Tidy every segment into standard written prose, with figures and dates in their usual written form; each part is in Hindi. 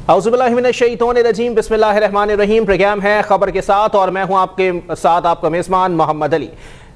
औज़ुबिल्लाहिमिनश्शैतानिर्रजीम बिस्मिल्लाहिर्रहमानिर्रहीम। प्रोग्राम है खबर के साथ और मैं हूं आपके साथ आपका मेज़बान मोहम्मद अली।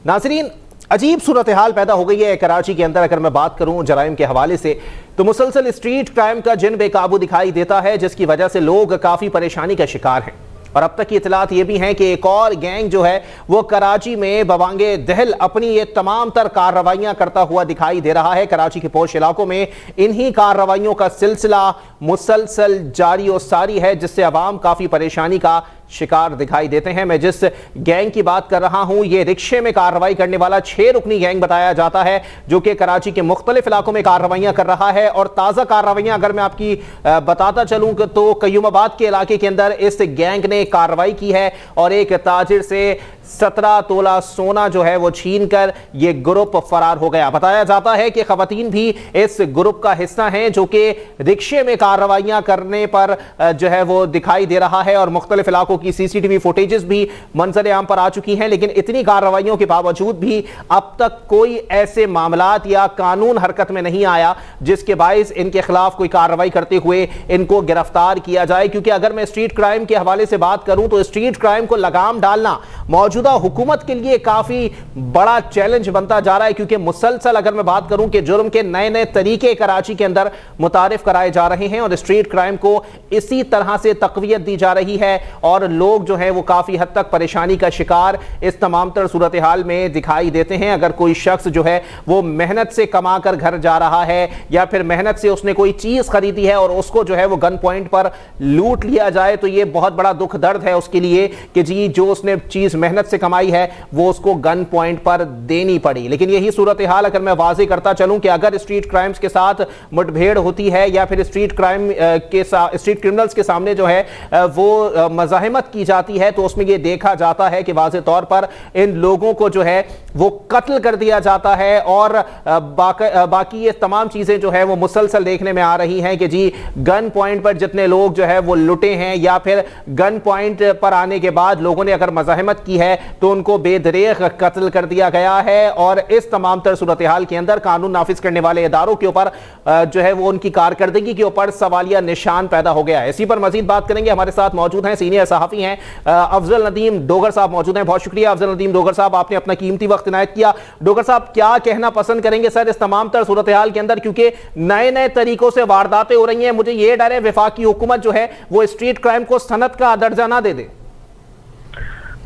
नाज़रीन, अजीब सूरत हाल पैदा हो गई है कराची के अंदर। अगर मैं बात करूं जराइम के हवाले से तो मुसलसल स्ट्रीट क्राइम का जिन बेकाबू दिखाई देता है, जिसकी वजह से लोग काफ़ी परेशानी का शिकार हैं। और अब तक की इतलात ये भी हैं कि एक और गैंग जो है वो कराची में बवांगे दहल अपनी ये तमाम तर कार्रवाइयां करता हुआ दिखाई दे रहा है। कराची के पोश इलाकों में इन्हीं कार्रवाइयों का सिलसिला मुसलसल जारी और सारी है, जिससे अवाम काफ़ी परेशानी का शिकार दिखाई देते हैं। मैं जिस गैंग की बात कर रहा हूं, ये रिक्शे में कार्रवाई करने वाला 6 रुकनी गैंग बताया जाता है, जो कि कराची के मुख्तलिफ इलाकों में कार्रवाइयां कर रहा है। और ताज़ा कार्रवाइयां अगर मैं आपकी बताता चलूं तो कयूमाबाद के इलाके के अंदर इस गैंग ने कार्रवाई की है और एक ताजिर से 17 तोला सोना जो है वो छीन कर ये ग्रुप फरार हो गया। बताया जाता है कि खवातीन भी इस ग्रुप का हिस्सा हैं, जो कि रिक्शे में कार्रवाइयां करने पर जो है वो दिखाई दे रहा है। और मुख्तलिफ इलाकों की सीसीटीवी फुटेजेस भी मंजर आम पर आ चुकी हैं। लेकिन इतनी कार्रवाइयों के बावजूद भी अब तक कोई ऐसे मामलात या कानून हरकत में नहीं आया जिसके बायस इनके खिलाफ कोई कार्रवाई करते हुए इनको गिरफ्तार किया जाए। क्योंकि अगर मैं स्ट्रीट क्राइम के हवाले से बात करूं तो स्ट्रीट क्राइम को लगाम डालना मौजूदा हुकूमत के लिए काफी बड़ा चैलेंज बनता जा रहा है। क्योंकि मुसलसल अगर मैं बात करूं कि जुर्म के नए नए तरीके कराची के अंदर मुतारिफ कराए जा रहे हैं और स्ट्रीट क्राइम को इसी तरह से तकवीयत दी जा रही है और लोग जो है वो काफी हद तक परेशानी का शिकार इस तमाम तर सूरत हाल में दिखाई देते हैं। अगर कोई शख्स जो है वो मेहनत से कमा कर घर जा रहा है या फिर मेहनत से उसने कोई चीज खरीदी है और उसको जो है वो गन पॉइंट पर लूट लिया जाए, तो ये बहुत बड़ा दुख दर्द है उसके लिए कि जी जो उसने चीज मेहनत से कमाई है वो उसको गन पॉइंट पर देनी पड़ी। लेकिन यही सूरत हाल अगर मैं वाज़ेह करता चलूं कि अगर स्ट्रीट क्राइम्स के साथ मुठभेड़ होती है या फिर स्ट्रीट क्रिमिनल्स के सामने जो है वो मज़ाहिमत की जाती है, तो उसमें ये देखा जाता है कि वाज़ेह तौर पर इन लोगों को जो है वो कत्ल कर दिया जाता है। और बाकी ये तमाम चीजें जो है वो मुसलसल देखने में आ रही हैं कि जी गन पॉइंट पर जितने लोग जो है वो लुटे हैं या फिर गन पॉइंट पर आने के बाद लोगों ने अगर मज़ाहिमत की है तो उनको बेदरेग कत्ल कर दिया गया है। और इस तमाम तर सूरत हाल के अंदर कानून नाफिज करने वाले इदारों के ऊपर जो है वो उनकी कारकर्दगी के ऊपर सवालिया निशान पैदा हो गया है। इसी पर मजीद बात करेंगे। हमारे साथ मौजूद हैं सीनियर सहाफी हैं अफजल नदीम डोगर साहब मौजूद हैं। बहुत शुक्रिया अफजल नदीम डोगर साहब, आपने अपना कीमती वक्त इनायत किया। डोगर साहब, क्या कहना पसंद करेंगे सर इस तमाम तर सूरत हाल के अंदर, क्योंकि नए नए तरीकों से वारदातें हो रही हैं। मुझे यह डर है वफाकी हुकूमत जो है वो स्ट्रीट क्राइम को सनत का दर्जा ना दे दे।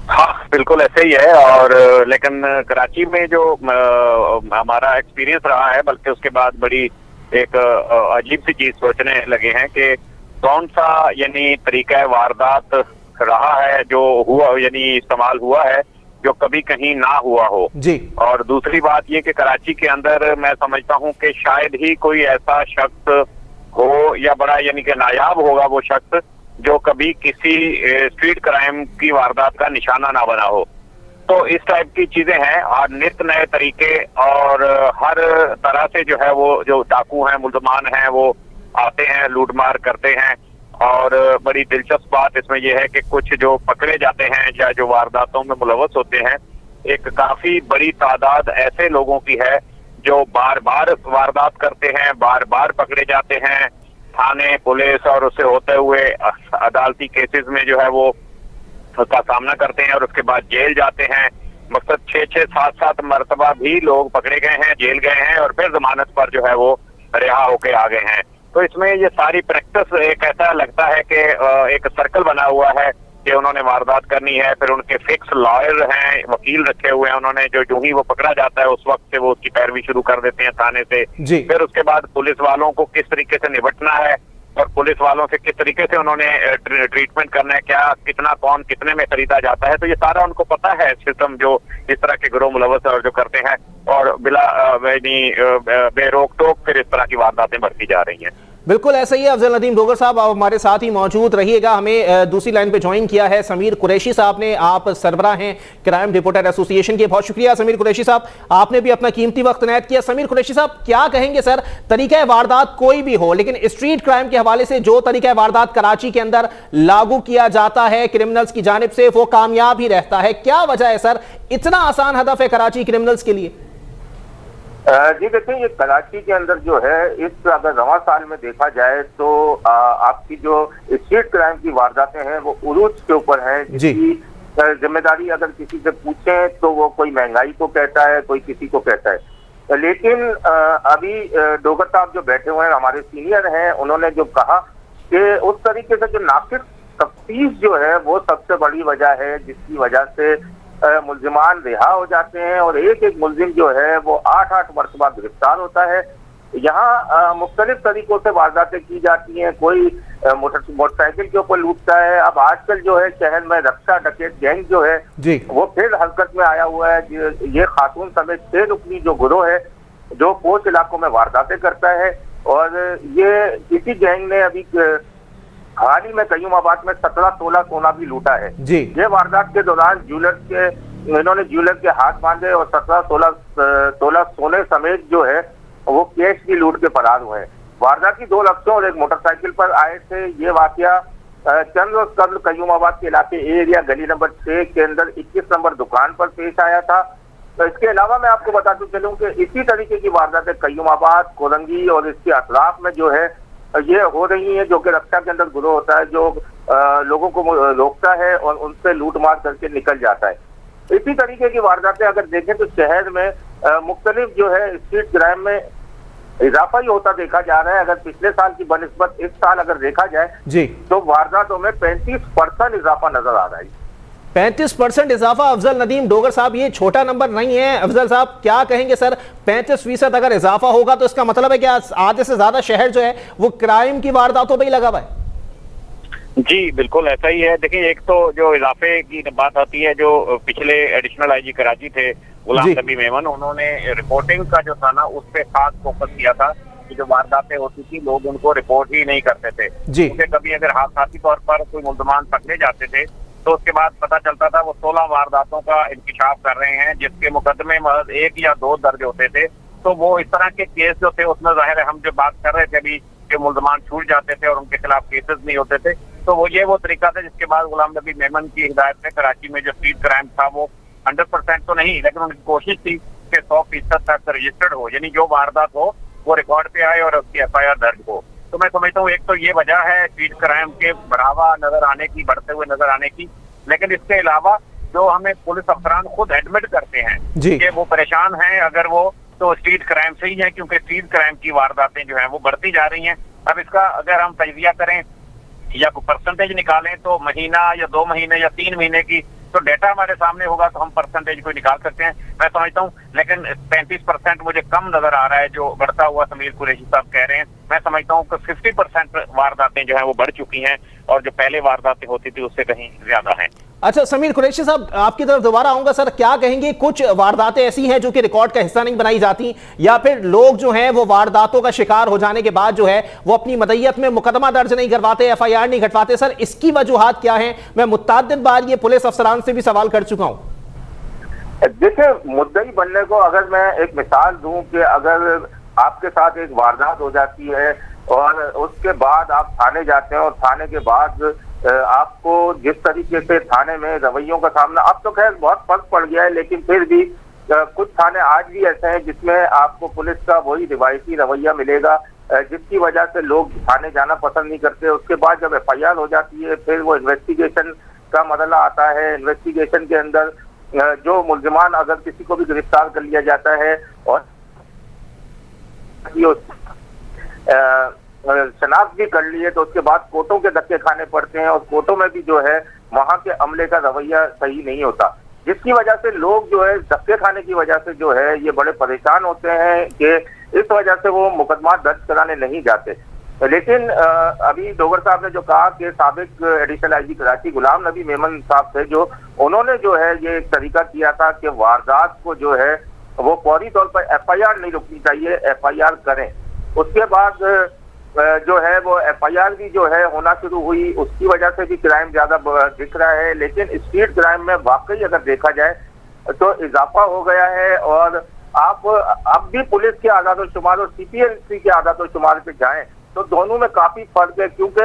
हाँ, बिल्कुल ऐसे ही है। और लेकिन कराची में जो हमारा एक्सपीरियंस रहा है, बल्कि उसके बाद बड़ी एक अजीब सी चीज सोचने लगे हैं कि कौन सा यानी तरीका वारदात रहा है जो हुआ यानी इस्तेमाल हुआ है जो कभी कहीं ना हुआ हो जी। और दूसरी बात ये कि कराची के अंदर मैं समझता हूँ कि शायद ही कोई ऐसा शख्स हो या बड़ा यानी कि नायाब होगा वो शख्स जो कभी किसी स्ट्रीट क्राइम की वारदात का निशाना ना बना हो। तो इस टाइप की चीजें हैं और नित नए तरीके और हर तरह से जो है वो जो डाकू हैं, मुल्जमान हैं, वो आते हैं, लूटमार करते हैं। और बड़ी दिलचस्प बात इसमें यह है कि कुछ जो पकड़े जाते हैं या जो वारदातों में मुलव्वस होते हैं, एक काफी बड़ी तादाद ऐसे लोगों की है जो बार बार वारदात करते हैं, बार बार पकड़े जाते हैं थाने, पुलिस और उससे होते हुए अदालती केसेस में जो है वो का सामना करते हैं और उसके बाद जेल जाते हैं। मकसद 6-6, 7-7 मरतबा भी लोग पकड़े गए हैं, जेल गए हैं और फिर जमानत पर जो है वो रिहा होके आ गए हैं। तो इसमें ये सारी प्रैक्टिस एक ऐसा लगता है कि एक सर्कल बना हुआ है कि उन्होंने वारदात करनी है, फिर उनके फिक्स लॉयर हैं, वकील रखे हुए हैं उन्होंने, जो यूं ही वो पकड़ा जाता है उस वक्त से वो उसकी पैरवी शुरू कर देते हैं थाने से। फिर उसके बाद पुलिस वालों को किस तरीके से निपटना है और पुलिस वालों से किस तरीके से उन्होंने ट्रीटमेंट करना है, क्या कितना कौन कितने में खरीदा जाता है, तो ये सारा उनको पता है सिस्टम जो इस तरह के गिरोह मुलव्वस और जो करते हैं और बिला बेरोक टोक फिर इस तरह की वारदातें बढ़ती जा रही हैं। बिल्कुल ऐसा ही है। अफजल नदीम डोगर साहब, आप हमारे साथ ही मौजूद रहिएगा। हमें दूसरी लाइन पे ज्वाइन किया है समीर कुरैशी साहब ने, आप सरबराह हैं क्राइम रिपोर्टर एसोसिएशन के। बहुत शुक्रिया समीर कुरैशी साहब, आपने भी अपना कीमती वक्त इनायत किया। समीर कुरैशी साहब, क्या कहेंगे सर, तरीका वारदात कोई भी हो लेकिन स्ट्रीट क्राइम के हवाले से जो तरीका वारदात कराची के अंदर लागू किया जाता है क्रिमिनल्स की जानिब से वो कामयाब ही रहता है, क्या वजह है सर, इतना आसान हदफ है कराची क्रिमिनल्स के लिए? जी देखिए, ये कराची के अंदर जो है, इस अगर रवां साल में देखा जाए तो आपकी जो स्ट्रीट क्राइम की वारदातें हैं वो उरूज के ऊपर है, जिसकी जिम्मेदारी अगर किसी से पूछें तो वो कोई महंगाई को कहता है, कोई किसी को कहता है। लेकिन अभी डोगर साहब जो बैठे हुए हैं, हमारे सीनियर हैं, उन्होंने जो कहा कि उस तरीके से जो नाकिस तफ्तीश जो है वो सबसे बड़ी वजह है, जिसकी वजह से मुल्जिमान रिहा हो जाते हैं और एक एक मुल्जिम जो है वो 8-8 मरतबा गिरफ्तार होता है। यहाँ मुख्तलिफ तरीकों से वारदातें की जाती हैं, कोई मोटरसाइकिल के ऊपर लूटता है। अब आजकल जो है शहर में रक्षा डकैत गैंग जो है जी वो फिर हरकत में आया हुआ है। ये खातून समेत 6 रुकनी जो गिरोह है जो पोस्ट इलाकों में वारदातें करता है, और ये इसी गैंग ने अभी हाल ही में कयूमाबाद में 17-16 सोना भी लूटा है जी। ये वारदात के दौरान इन्होंने ज्वेलर के हाथ बांधे और 17-16 सोने समेत जो है वो कैश भी लूट के फरार हुए हैं। वारदात की 2 लफ्जों और एक मोटरसाइकिल पर आए थे। ये वाकया चंद रोज कबल कयूमाबाद के इलाके एरिया गली नंबर 6 के अंदर 21 नंबर दुकान पर पेश आया था। तो इसके अलावा मैं आपको बताते चलूं कि इसी तरीके की वारदातें कयूमाबाद, कोरंगी और इसके अतराफ में जो है ये हो रही है, जो कि रक्षा के अंदर गिरोह होता है जो लोगों को रोकता है और उनसे लूट मार करके निकल जाता है। इसी तरीके की वारदातें अगर देखें तो शहर में मुख्तलिफ जो है स्ट्रीट क्राइम में इजाफा ही होता देखा जा रहा है। अगर पिछले साल की बनिस्बत इस साल अगर देखा जाए जी तो वारदातों में 35% इजाफा नजर आ रहा है। 35% इजाफा। अफजल नदीम डोगर साहब, ये छोटा नंबर नहीं है। अफजल साहब क्या कहेंगे सर, 35% अगर इजाफा होगा तो इसका मतलब है कि आधे से ज्यादा शहर जो है वो क्राइम की वारदातों पर ही लगा हुआ है? जी बिल्कुल ऐसा ही है। देखिए, एक तो जो इजाफे की बात आती है, जो पिछले एडिशनल आईजी कराची थे गुलाम नबी मेमन, उन्होंने रिपोर्टिंग का जो था ना उस पर खास फोकस किया था कि जो वारदातें होती थी लोग उनको रिपोर्ट ही नहीं करते थे। क्योंकि कभी अगर हादसाती तौर पर कोई मुल्जमान पकड़े जाते थे तो उसके बाद पता चलता था वो 16 वारदातों का इंकिशाफ कर रहे हैं, जिसके मुकदमे महज 1 या 2 दर्ज होते थे। तो वो इस तरह के केस जो थे उसमें जाहिर है हम जो बात कर रहे थे अभी कि मुल्जमान छूट जाते थे और उनके खिलाफ केसेस नहीं होते थे, तो वो तरीका था जिसके बाद गुलाम नबी मेमन की हिदायत में कराची में जो स्ट्रीट क्राइम था वो 100% तो नहीं, लेकिन उनकी कोशिश थी कि 100% तक रजिस्टर्ड हो, यानी जो वारदात हो वो रिकॉर्ड पे आए और उसकी FIR दर्ज हो। तो मैं समझता हूँ एक तो ये वजह है स्ट्रीट क्राइम के बढ़ावा नजर आने की, बढ़ते हुए नजर आने की। लेकिन इसके अलावा जो हमें पुलिस अफसरान खुद एडमिट करते हैं कि वो परेशान हैं अगर वो तो स्ट्रीट क्राइम से ही है, क्योंकि स्ट्रीट क्राइम की वारदातें जो है वो बढ़ती जा रही हैं। अब इसका अगर हम तजिया करें या कोई परसेंटेज निकालें तो महीना या 2 महीने या 3 महीने की तो डेटा हमारे सामने होगा तो हम परसेंटेज को निकाल सकते हैं, मैं समझता हूँ। लेकिन 35% मुझे कम नजर आ रहा है जो बढ़ता हुआ समीर कुरैशी साहब कह रहे हैं। मैं समझता हूँ कि 50% वारदातें जो है वो बढ़ चुकी हैं और जो पहले वारदातें होती थी उससे कहीं ज्यादा हैं। अच्छा समीर कुरैशी साहब, आपकी तरफ दोबारा आऊंगा सर। क्या कहेंगे, कुछ वारदातें ऐसी हैं जो कि रिकॉर्ड का हिस्सा नहीं बनाई जाती, या फिर लोग जो हैं वो वारदातों का शिकार हो जाने के बाद जो है वो अपनी मदय्यत में मुकदमा दर्ज नहीं करवाते, FIR नहीं घटवाते? सर इसकी वजूहात क्या हैं? मैं मुतअद्दिद बार ये पुलिस अफसरान से भी सवाल कर चुका हूं। देखिए, मुद्दई बनने को अगर मैं एक मिसाल दूं कि अगर आपके साथ एक वारदात हो जाती है और उसके बाद आप थाने जाते हैं और थाने के बाद आपको जिस तरीके से थाने में रवैयों का सामना, अब तो खैर बहुत फर्क पड़ गया है, लेकिन फिर भी कुछ थाने आज भी ऐसे हैं जिसमें आपको पुलिस का वही रिवायती रवैया मिलेगा, जिसकी वजह से लोग थाने जाना पसंद नहीं करते। उसके बाद जब FIR हो जाती है फिर वो इन्वेस्टिगेशन का मसला आता है। इन्वेस्टिगेशन के अंदर जो मुल्जिमान अगर किसी को भी गिरफ्तार कर लिया जाता है और शनाख्त भी कर लिए तो उसके बाद कोर्टों के धक्के खाने पड़ते हैं और कोर्टों में भी जो है वहां के अमले का रवैया सही नहीं होता, जिसकी वजह से लोग जो है धक्के खाने की वजह से जो है ये बड़े परेशान होते हैं कि इस वजह से वो मुकदमा दर्ज कराने नहीं जाते। लेकिन अभी डोगर साहब ने जो कहा कि साबिक एडिशनल आईजी कराची गुलाम नबी मेमन साहब थे, जो उन्होंने जो है ये एक तरीका किया था कि वारदात को जो है वो फौरी तौर पर FIR नहीं रुकनी चाहिए, FIR करें। उसके बाद जो है वो FIR भी जो है होना शुरू हुई, उसकी वजह से भी क्राइम ज्यादा दिख रहा है। लेकिन स्ट्रीट क्राइम में वाकई अगर देखा जाए तो इजाफा हो गया है। और आप अब भी पुलिस के आदाद-ओ-शुमार और CPLC के आदाद-ओ-शुमार पे जाएं तो दोनों में काफी फर्क है, क्योंकि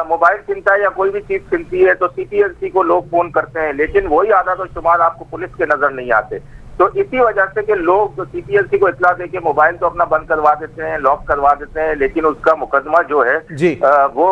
मोबाइल छिनता है या कोई भी चीज छिनती है तो CPLC को लोग फोन करते हैं, लेकिन वही आदाद-ओ-शुमार आपको पुलिस के नजर नहीं आते। तो इसी वजह से कि लोग सीपीएलसी को इत्तला देके मोबाइल तो अपना बंद करवा देते हैं, लॉक करवा देते हैं, लेकिन उसका मुकदमा जो है वो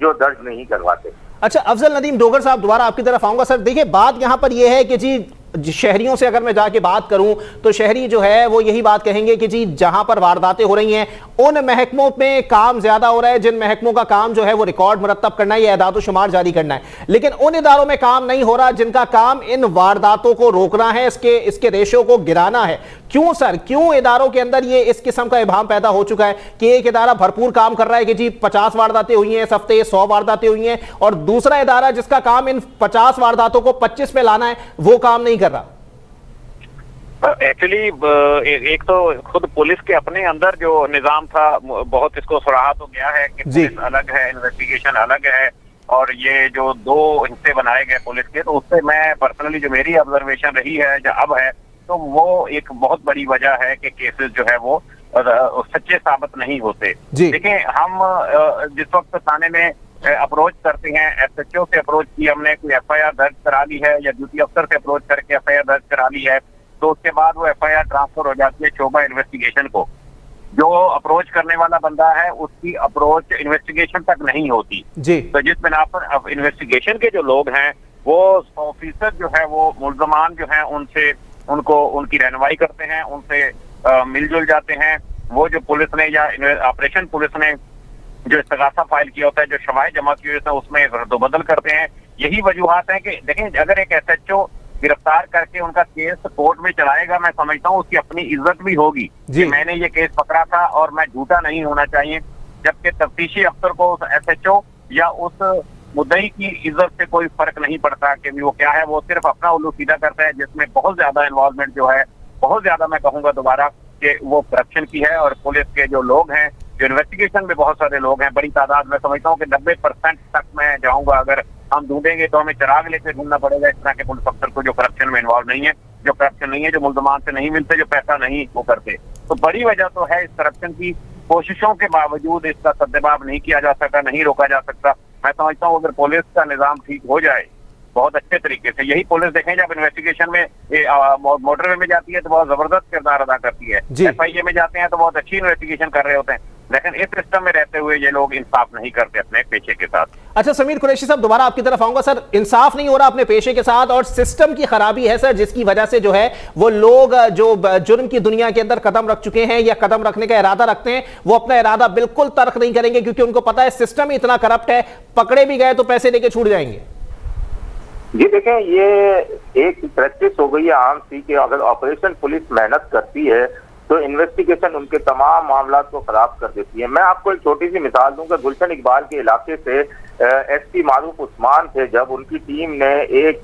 जो दर्ज नहीं करवाते। अच्छा, अफजल नदीम डोगर साहब, दोबारा आपकी तरफ आऊंगा। सर देखिए, बात यहां पर यह है कि जी शहरियों से अगर मैं जाके बात करूं तो शहरी जो है वो यही बात कहेंगे कि जी जहां पर वारदातें हो रही हैं उन महकमों में काम ज्यादा हो रहा है, जिन महकमों का काम जो है वो रिकॉर्ड मुरत्तब करना है या एदाद शुमार जारी करना है, लेकिन उन इदारों में काम नहीं हो रहा जिनका काम इन वारदातों को रोकना है, इसके रेशो को गिराना है। क्यों सर, क्यों इदारों के अंदर ये इस किस्म का इबाम पैदा हो चुका है कि एक इदारा भरपूर काम कर रहा है कि जी 50 वारदातें हुई हैं इस हफ्ते, 100 वारदातें हुई हैं, और दूसरा इदारा जिसका काम इन 50 वारदातों को 25 पे लाना है वो काम नहीं कर रहा? एक्चुअली एक तो खुद पुलिस के अपने अंदर जो निजाम था बहुत इसको सुराहा तो गया है कि पुलिस अलग है, इन्वेस्टिगेशन अलग है, और ये जो दो हिस्से बनाए गए पुलिस के, तो उससे मैं पर्सनली जो मेरी ऑब्जर्वेशन रही है जो अब है, तो वो एक बहुत बड़ी वजह है कि केसेस जो है वो सच्चे साबित नहीं होते। देखिए, हम जिस वक्त थाने में अप्रोच करते हैं, एसएचओ से अप्रोच की हमने, कोई एफआईआर दर्ज करा ली है या ड्यूटी अफसर से अप्रोच करके एफआईआर दर्ज करा ली है, तो उसके बाद वो एफआईआर ट्रांसफर हो जाती है शोबा इन्वेस्टिगेशन को। जो अप्रोच करने वाला बंदा है उसकी अप्रोच इन्वेस्टिगेशन तक नहीं होती जी। तो जिस बिना पर अब इन्वेस्टिगेशन के जो लोग हैं वो ऑफिसर जो है वो मुल्जमान जो है उनसे उनकी रहनुमाई करते हैं, उनसे मिलजुल जाते हैं। वो जो पुलिस ने या ऑपरेशन पुलिस ने जो इस्तगासा फाइल किया होता है, जो शवाहिद जमा किए होते हैं, उसमें रद्दोबदल करते हैं। यही वजूहात हैं कि देखें, अगर एक एसएचओ गिरफ्तार करके उनका केस कोर्ट में चलाएगा, मैं समझता हूँ उसकी अपनी इज्जत भी होगी कि मैंने ये केस पकड़ा था और मैं झूठा नहीं होना चाहिए, जबकि तफ्तीशी अफसर को उस एसएचओ या उस मुद्दई की इज्जत से कोई फर्क नहीं पड़ता कि वो क्या है, वो सिर्फ अपना उल्लू सीधा करता है, जिसमें बहुत ज्यादा इन्वॉल्वमेंट जो है, बहुत ज्यादा मैं कहूंगा दोबारा कि वो करप्शन की है। और पुलिस के जो लोग हैं, जो इन्वेस्टिगेशन में बहुत सारे लोग हैं, बड़ी तादाद में समझता हूँ कि 90% तक मैं जाऊंगा, अगर हम ढूंढेंगे तो हमें चिराग लेकर ढूंढना पड़ेगा इस तरह के पुलिस अफसर को जो करप्शन में इन्वॉल्व नहीं है, जो करप्शन नहीं है, जो मुल्जमान से नहीं मिलते, जो पैसा नहीं वो करते। तो बड़ी वजह तो है इस करप्शन की कोशिशों के बावजूद इसका सद्देबाब नहीं किया जा सकता, नहीं रोका जा सकता। मैं समझता हूँ अगर पुलिस का निजाम ठीक हो जाए बहुत अच्छे तरीके से, यही पुलिस देखें जब इन्वेस्टिगेशन में मोटरवे में जाती है तो बहुत जबरदस्त किरदार अदा करती है, एफआईए में जाते हैं तो बहुत अच्छी इन्वेस्टिगेशन कर रहे होते हैं, लेकिन इस सिस्टम में रहते हुए ये लोग इंसाफ नहीं करते अपने पेशे के साथ। अच्छा समीर कुरैशी साहब, दोबारा आपकी तरफ आऊंगा। सर, इंसाफ नहीं हो रहा अपने पेशे के साथ और सिस्टम की खराबी है सर, जिसकी वजह से जो है वो लोग जो जुर्म की दुनिया के अंदर कदम रख चुके हैं या कदम रखने का इरादा रखते हैं, वो अपना इरादा बिल्कुल तर्क नहीं करेंगे, क्योंकि उनको पता है सिस्टम ही इतना करप्ट है, पकड़े भी गए तो पैसे देके छूट जाएंगे। जी देखें, ये एक प्रैक्टिस हो गई है आम सी कि अगर ऑपरेशन पुलिस मेहनत करती है तो इन्वेस्टिगेशन उनके तमाम मामला को खराब कर देती है। मैं आपको एक छोटी सी मिसाल दूंगा। गुलशन इकबाल के इलाके से एसपी मारूफ उस्मान थे, जब उनकी टीम ने एक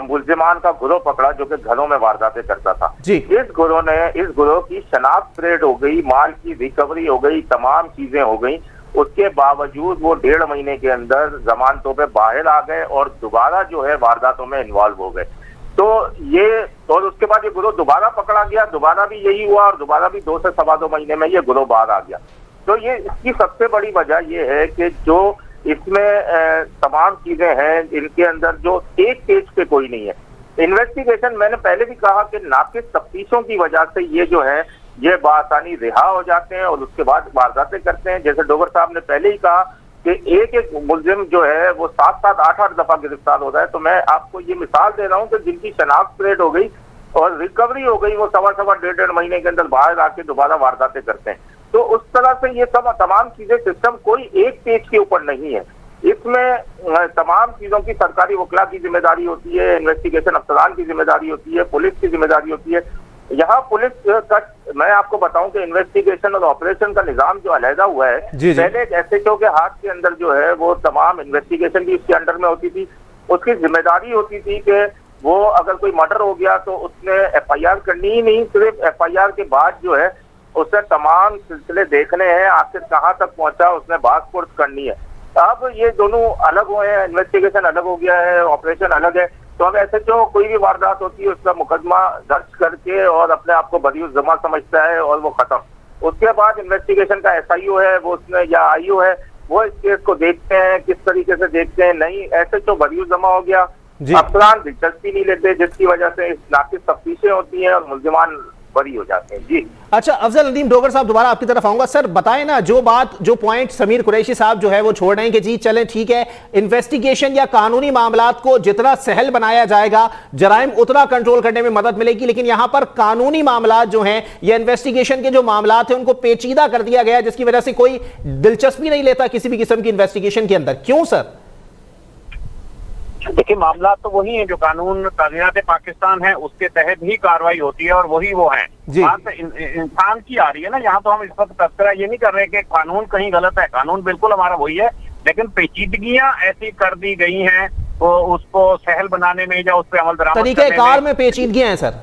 मुल्जिमान का गिरोह पकड़ा जो कि घरों में वारदातें करता था। इस गिरोह की शनाख्त परेड हो गई, माल की रिकवरी हो गई, तमाम चीजें हो गई। उसके बावजूद वो 1.5 महीने के अंदर जमानतों पे बाहर आ गए और दोबारा जो है वारदातों में इन्वॉल्व हो गए। तो ये, और उसके बाद ये गिरोह दोबारा पकड़ा गया, दोबारा भी यही हुआ और दोबारा भी 2 से 2.25 महीने में ये गिरोह बाहर आ गया। तो ये इसकी सबसे बड़ी वजह ये है कि जो इसमें तमाम चीजें हैं इनके अंदर जो एक पेज पे कोई नहीं है। इन्वेस्टिगेशन, मैंने पहले भी कहा कि नाकिस तफ्तीशों की वजह से ये जो है ये बासानी रिहा हो जाते हैं और उसके बाद वारदातें करते हैं। जैसे डोगर साहब ने पहले ही कहा कि एक मुल्जिम जो है वो 7-7, 8-8 दफा गिरफ्तार हो रहा है। तो मैं आपको ये मिसाल दे रहा हूँ कि जिनकी शनाख्त परेड हो गई और रिकवरी हो गई, वो 1.25-1.5 महीने के अंदर बाहर आके दोबारा वारदातें करते हैं। तो उस तरह से ये सब तमाम चीजें, सिस्टम कोई एक पेज के ऊपर नहीं है। इसमें तमाम चीजों की सरकारी वकला की जिम्मेदारी होती है, इन्वेस्टिगेशन अफसरान की जिम्मेदारी होती है, पुलिस की जिम्मेदारी होती है। यहाँ पुलिस का, मैं आपको बताऊं कि इन्वेस्टिगेशन और ऑपरेशन का निजाम जो अलहदा हुआ है, पहले एक एसएचओ के हाथ के अंदर जो है वो तमाम इन्वेस्टिगेशन भी उसके अंडर में होती थी। उसकी जिम्मेदारी होती थी कि वो अगर कोई मर्डर हो गया तो उसने एफआईआर करनी ही नहीं, सिर्फ एफआईआर के बाद जो है उसने तमाम सिलसिले देखने हैं, आखिर कहाँ तक पहुंचा, उसने बात करनी है। अब ये दोनों अलग हुए हैं, इन्वेस्टिगेशन अलग हो गया है, ऑपरेशन अलग है। तो अब एसएचओ कोई भी वारदात होती है उसका मुकदमा दर्ज करके और अपने आप को बरी जमा समझता है और वो खत्म। उसके बाद इन्वेस्टिगेशन का एसआईओ है वो उसने या आईओ है वो इस केस को देखते हैं, किस तरीके से देखते हैं। नहीं, एसएचओ बरी जमा हो गया, अफसरान दिलचस्पी नहीं लेते, जिसकी वजह से नाकिस तफ्तीशें होती हैं और मुल्जिमान बरी हो जाते हैं। जी अच्छा, अफजल नदीम डोगर साहब, दोबारा आपकी तरफ आऊंगा। सर बताएं ना, जो पॉइंट समीर कुरैशी साहब जो है वो छोड़ रहे हैं कि जी चलें ठीक है, इन्वेस्टिगेशन या कानूनी मामलात को जितना सहल बनाया जाएगा जराइम उतना कंट्रोल करने में मदद मिलेगी, लेकिन यहां पर कानूनी मामलात जो हैं या इन्वेस्टिगेशन के जो मामलात हैं उनको पेचीदा कर दिया गया, जिसकी वजह से कोई दिलचस्पी नहीं लेता किसी भी किस्म की इन्वेस्टिगेशन के अंदर। क्यों सर? देखिए, मामला तो वही है जो कानून कानूनात पाकिस्तान है उसके तहत ही कार्रवाई होती है और वही वो है। बात इंसान की आ रही है ना, यहाँ तो हम इस वक्त तस्करा ये नहीं कर रहे कि कानून कहीं गलत है, कानून बिल्कुल हमारा वही है, लेकिन पेचीदगियां ऐसी कर दी गई हैं तो उसको सहल बनाने में या उस पर अमल दरामद तरीक़ेकार में पेचीदगियां हैं सर।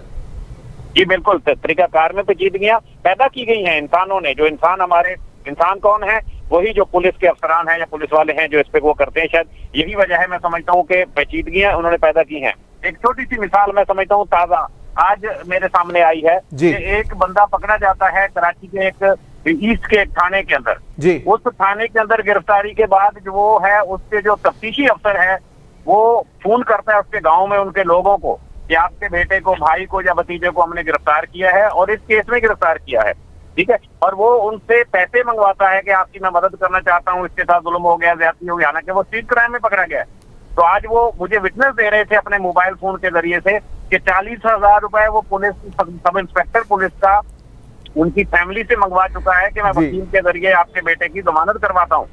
जी बिल्कुल, तरीकाकार में पेचीदगियां पैदा की गई हैं इंसानों ने। जो इंसान कौन है? वही जो पुलिस के अफसरान हैं या पुलिस वाले हैं जो इस पे वो करते हैं। शायद यही वजह है, मैं समझता हूँ कि पेचीदगियां उन्होंने पैदा की हैं। एक छोटी सी मिसाल मैं समझता हूँ ताजा आज मेरे सामने आई है कि एक बंदा पकड़ा जाता है कराची के एक ईस्ट के एक थाने के अंदर। जी उस थाने के अंदर गिरफ्तारी के बाद जो वो है उसके जो तफ्तीशी अफसर है वो फोन करता है उसके गाँव में उनके लोगों को कि आपके बेटे को, भाई को या भतीजे को हमने गिरफ्तार किया है और इस केस में गिरफ्तार किया है, ठीक है। और वो उनसे पैसे मंगवाता है कि आपकी मैं मदद करना चाहता हूँ, इसके साथ जुल्म हो गया, ज्यादती हो गई, हालांकि वो स्ट्रीट क्राइम में पकड़ा गया है। तो आज वो मुझे विटनेस दे रहे थे अपने मोबाइल फोन के जरिए से कि 40,000 रुपए वो पुलिस सब इंस्पेक्टर पुलिस का उनकी फैमिली से मंगवा चुका है कि मैं वकील के जरिए आपके बेटे की जमानत करवाता हूँ।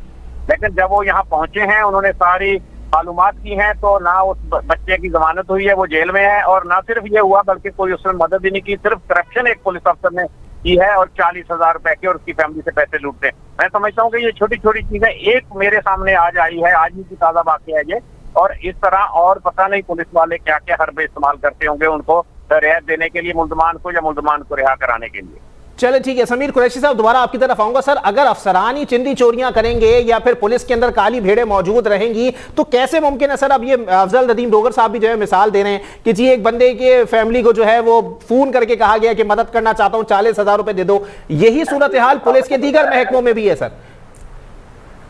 लेकिन जब वो यहाँ पहुंचे हैं, उन्होंने सारी मालूमात की हैं, तो ना उस बच्चे की जमानत हुई है, वो जेल में है, और ना सिर्फ ये हुआ बल्कि कोई उसमें मदद ही नहीं की, सिर्फ करप्शन एक पुलिस अफसर ने की है और 40,000 रुपए के और उसकी फैमिली से पैसे लूटते हैं। मैं समझता हूँ कि ये छोटी छोटी चीजें एक मेरे सामने आज आई है, आज ही की ताजा वाकया है ये, और इस तरह और पता नहीं पुलिस वाले क्या क्या हरबे इस्तेमाल करते होंगे उनको रियायत देने के लिए मुल्जमान को या मुल्जमान को रिहा कराने के लिए। चले ठीक है, समीर कुरैशी साहब दोबारा आपकी तरफ आऊंगा। सर अगर अफसरान ही चिंदी चोरियां करेंगे या फिर पुलिस के अंदर काली भेड़ें मौजूद रहेंगी तो कैसे मुमकिन है सर? अब ये अफजल नदीम डोगर साहब भी जो है मिसाल दे रहे हैं कि जी एक बंदे के फैमिली को जो है वो फोन करके कहा गया कि मदद करना चाहता हूं, 40,000 रुपए दे दो। यही सूरत हाल पुलिस के दीगर महकमों में भी है सर।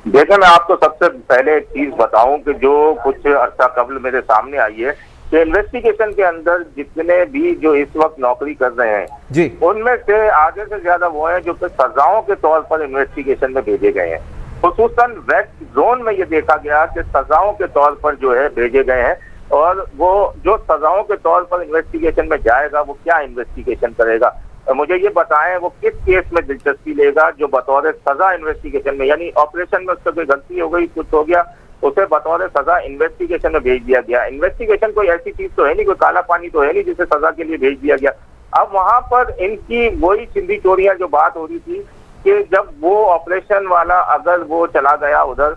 देखिए, मैं आपको सबसे पहले एक चीज बताऊं कि जो कुछ अर्सा कबल मेरे सामने आई है कि इन्वेस्टिगेशन के अंदर जितने भी जो इस वक्त नौकरी कर रहे हैं जी, उनमें से आधे से ज्यादा वो हैं जो कि सजाओं के तौर पर इन्वेस्टिगेशन में भेजे गए हैं। खुसूसन वेस्ट जोन में ये देखा गया कि सजाओं के तौर पर जो है भेजे गए हैं, और वो जो सजाओं के तौर पर इन्वेस्टिगेशन में जाएगा वो क्या इन्वेस्टिगेशन करेगा, मुझे ये बताएं वो किस केस में दिलचस्पी लेगा जो बतौर सजा इन्वेस्टिगेशन में, यानी ऑपरेशन में उससे कोई गलती हो गई, कुछ हो गया, उसे बतौर सजा इन्वेस्टिगेशन में भेज दिया गया। इन्वेस्टिगेशन कोई ऐसी चीज तो है नहीं, कोई काला पानी तो है नहीं जिसे सजा के लिए भेज दिया गया। अब वहां पर इनकी वही चिंदी चोरियां जो बात हो रही थी कि जब वो ऑपरेशन वाला अगर वो चला गया उधर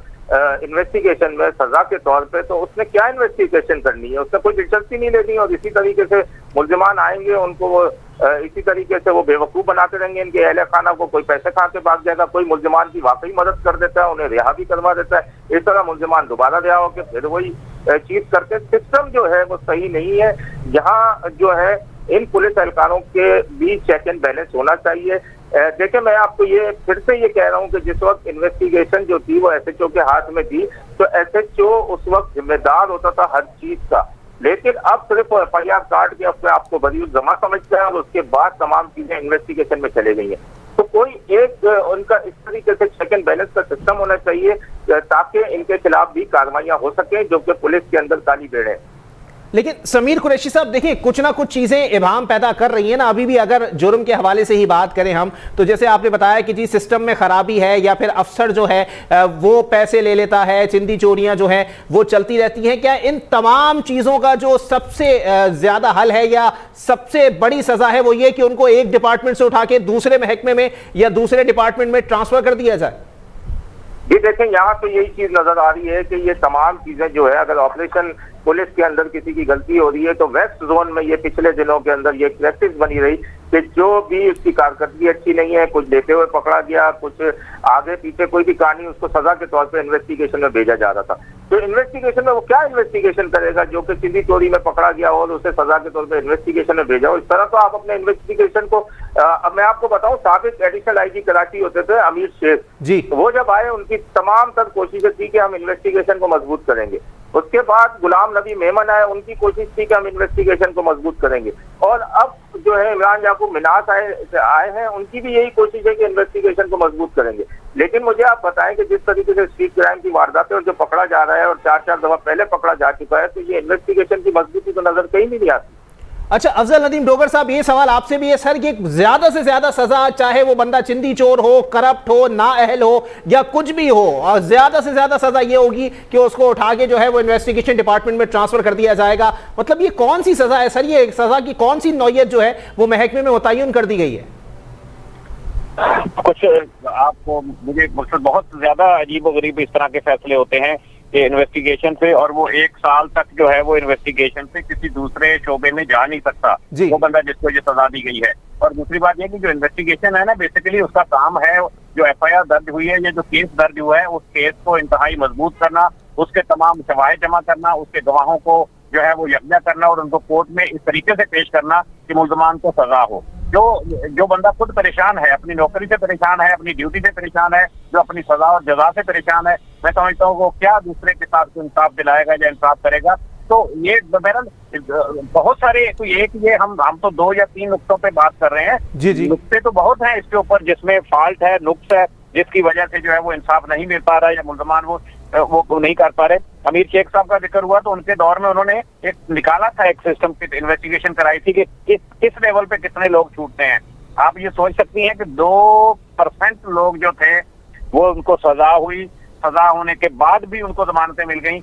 इन्वेस्टिगेशन में सजा के तौर पे, तो उसने क्या इन्वेस्टिगेशन करनी है, उसने कोई दिलचस्पी नहीं लेनी, और इसी तरीके से मुल्जिमान आएंगे उनको वो इसी तरीके से वो बेवकूफ बनाते रहेंगे इनके अहले खाना को। कोई पैसे खा के भाग जाएगा, कोई मुल्जिमान की वाकई मदद कर देता है, उन्हें रिहा भी करवा देता है, इस तरह मुल्जिमान दोबारा रिहा होकर फिर वही चीज करते। सिस्टम जो है वो सही नहीं है। यहाँ जो है इन पुलिस एहलकारों के बीच चेक एंड बैलेंस होना चाहिए। देखिए, मैं आपको ये फिर से ये कह रहा हूँ कि जिस वक्त इन्वेस्टिगेशन जो थी वो SHO के हाथ में थी, तो SHO उस वक्त जिम्मेदार होता था हर चीज का, लेकिन अब सिर्फ FIR काट के अपने आपको बरी जमा समझता है और उसके बाद तमाम चीजें इन्वेस्टिगेशन में चले गई हैं। तो कोई एक उनका इस तरीके से चेक एंड बैलेंस का सिस्टम होना चाहिए ताकि इनके खिलाफ भी कार्रवाइयां हो सके जो कि पुलिस के अंदर काली भेड़ है। लेकिन समीर कुरैशी साहब देखिए, कुछ ना कुछ चीजें इबाम पैदा कर रही है ना। अभी भी अगर जुर्म के हवाले से ही बात करें हम, तो जैसे आपने बताया कि जी सिस्टम में खराबी है या फिर अफसर जो है वो पैसे ले लेता है, चिंदी चोरियां जो है वो चलती रहती हैं। क्या इन तमाम चीजों का जो सबसे ज्यादा हल है या सबसे बड़ी सजा है वो ये कि उनको एक डिपार्टमेंट से उठा के दूसरे महकमे में या दूसरे डिपार्टमेंट में ट्रांसफर कर दिया जाए? जी देखें, यहाँ तो यही चीज नजर आ रही है कि ये तमाम चीजें जो है, अगर ऑपरेशन पुलिस के अंदर किसी की गलती हो रही है तो वेस्ट जोन में ये पिछले दिनों के अंदर ये प्रैक्टिस बनी रही कि जो भी उसकी कारकर्दगी अच्छी नहीं है, कुछ लेते हुए पकड़ा गया, कुछ आगे पीछे कोई भी कहानी, उसको सजा के तौर पे इन्वेस्टिगेशन में भेजा जा रहा था। तो इन्वेस्टिगेशन में वो क्या इन्वेस्टिगेशन करेगा जो कि चिंदी चोरी में पकड़ा गया और उसे सजा के तौर पे इन्वेस्टिगेशन में भेजा हो। इस तरह तो आप अपने इन्वेस्टिगेशन को अब मैं आपको बताऊं, साबिक एडिशनल IG कराची होते थे अमीर शेख जी, वो जब आए उनकी तमाम तर कोशिशें थी कि हम इन्वेस्टिगेशन को मजबूत करेंगे, उसके बाद गुलाम नबी मेमन आए, उनकी कोशिश थी कि हम इन्वेस्टिगेशन को मजबूत करेंगे, और अब जो है इमरान याकूब मिनास आए हैं, उनकी भी यही कोशिश है कि इन्वेस्टिगेशन को मजबूत करेंगे। लेकिन मुझे आप बताएं कि जिस तरीके से स्ट्रीट क्राइम की वारदातें और जो पकड़ा जा रहा है और 4-4 दफा पहले पकड़ा जा चुका है, तो ये इन्वेस्टिगेशन की मजबूती तो नजर कहीं नहीं आती। अच्छा अफजल नदीम डोगर साहब, ये सवाल आपसे भी है सर कि ज्यादा से ज्यादा सजा, चाहे वो बंदा चिंदी चोर हो, करप्ट हो, नाअहल हो या कुछ भी हो, और ज्यादा से ज्यादा सजा ये होगी कि उसको उठा के जो है वो इन्वेस्टिगेशन डिपार्टमेंट में ट्रांसफर कर दिया जाएगा। मतलब ये कौन सी सजा है सर? ये सजा की कौन सी नौयत जो है वो महकमे में मुतय्यन कर दी गई है? कुछ आपको मुझे मकसद बहुत ज्यादा अजीब और गरीब इस तरह के फैसले होते हैं कि इन्वेस्टिगेशन से, और वो 1 साल तक जो है वो इन्वेस्टिगेशन से किसी दूसरे शोबे में जा नहीं सकता वो बंदा जिसको ये सजा दी गई है। और दूसरी बात ये कि जो इन्वेस्टिगेशन है ना, बेसिकली उसका काम है, जो FIR दर्ज हुई है, ये जो केस दर्ज हुआ है, उस केस को इंतहाई मजबूत करना, उसके तमाम शवाहिद जमा करना, उसके गवाहों को जो है वो यकजा करना और उनको कोर्ट में इस तरीके से पेश करना कि मुल्ज़मान को सजा हो। जो बंदा खुद परेशान है, अपनी नौकरी से परेशान है, अपनी ड्यूटी से परेशान है, जो अपनी सजा और जजा से परेशान है, मैं समझता हूँ वो क्या दूसरे के साथ इंसाफ दिलाएगा या इंसाफ करेगा। तो ये बहरहाल बहुत सारे, तो एक ये हम तो 2 या 3 नुक्तों पे बात कर रहे हैं। जी। नुक्ते तो बहुत हैं इसके ऊपर जिसमें फॉल्ट है, नुक्स है, जिसकी वजह से जो है वो इंसाफ नहीं मिल पा रहा है या मुल्ज़मान वो नहीं कर पा रहे। अमीर शेख साहब का जिक्र हुआ तो उनके दौर में उन्होंने एक निकाला था, एक सिस्टम की इन्वेस्टिगेशन कराई थी कि किस लेवल पे कितने लोग छूटते हैं। आप ये सोच सकती हैं कि 2% लोग जो थे वो उनको सजा हुई, सजा होने के बाद भी उनको जमानतें मिल गई।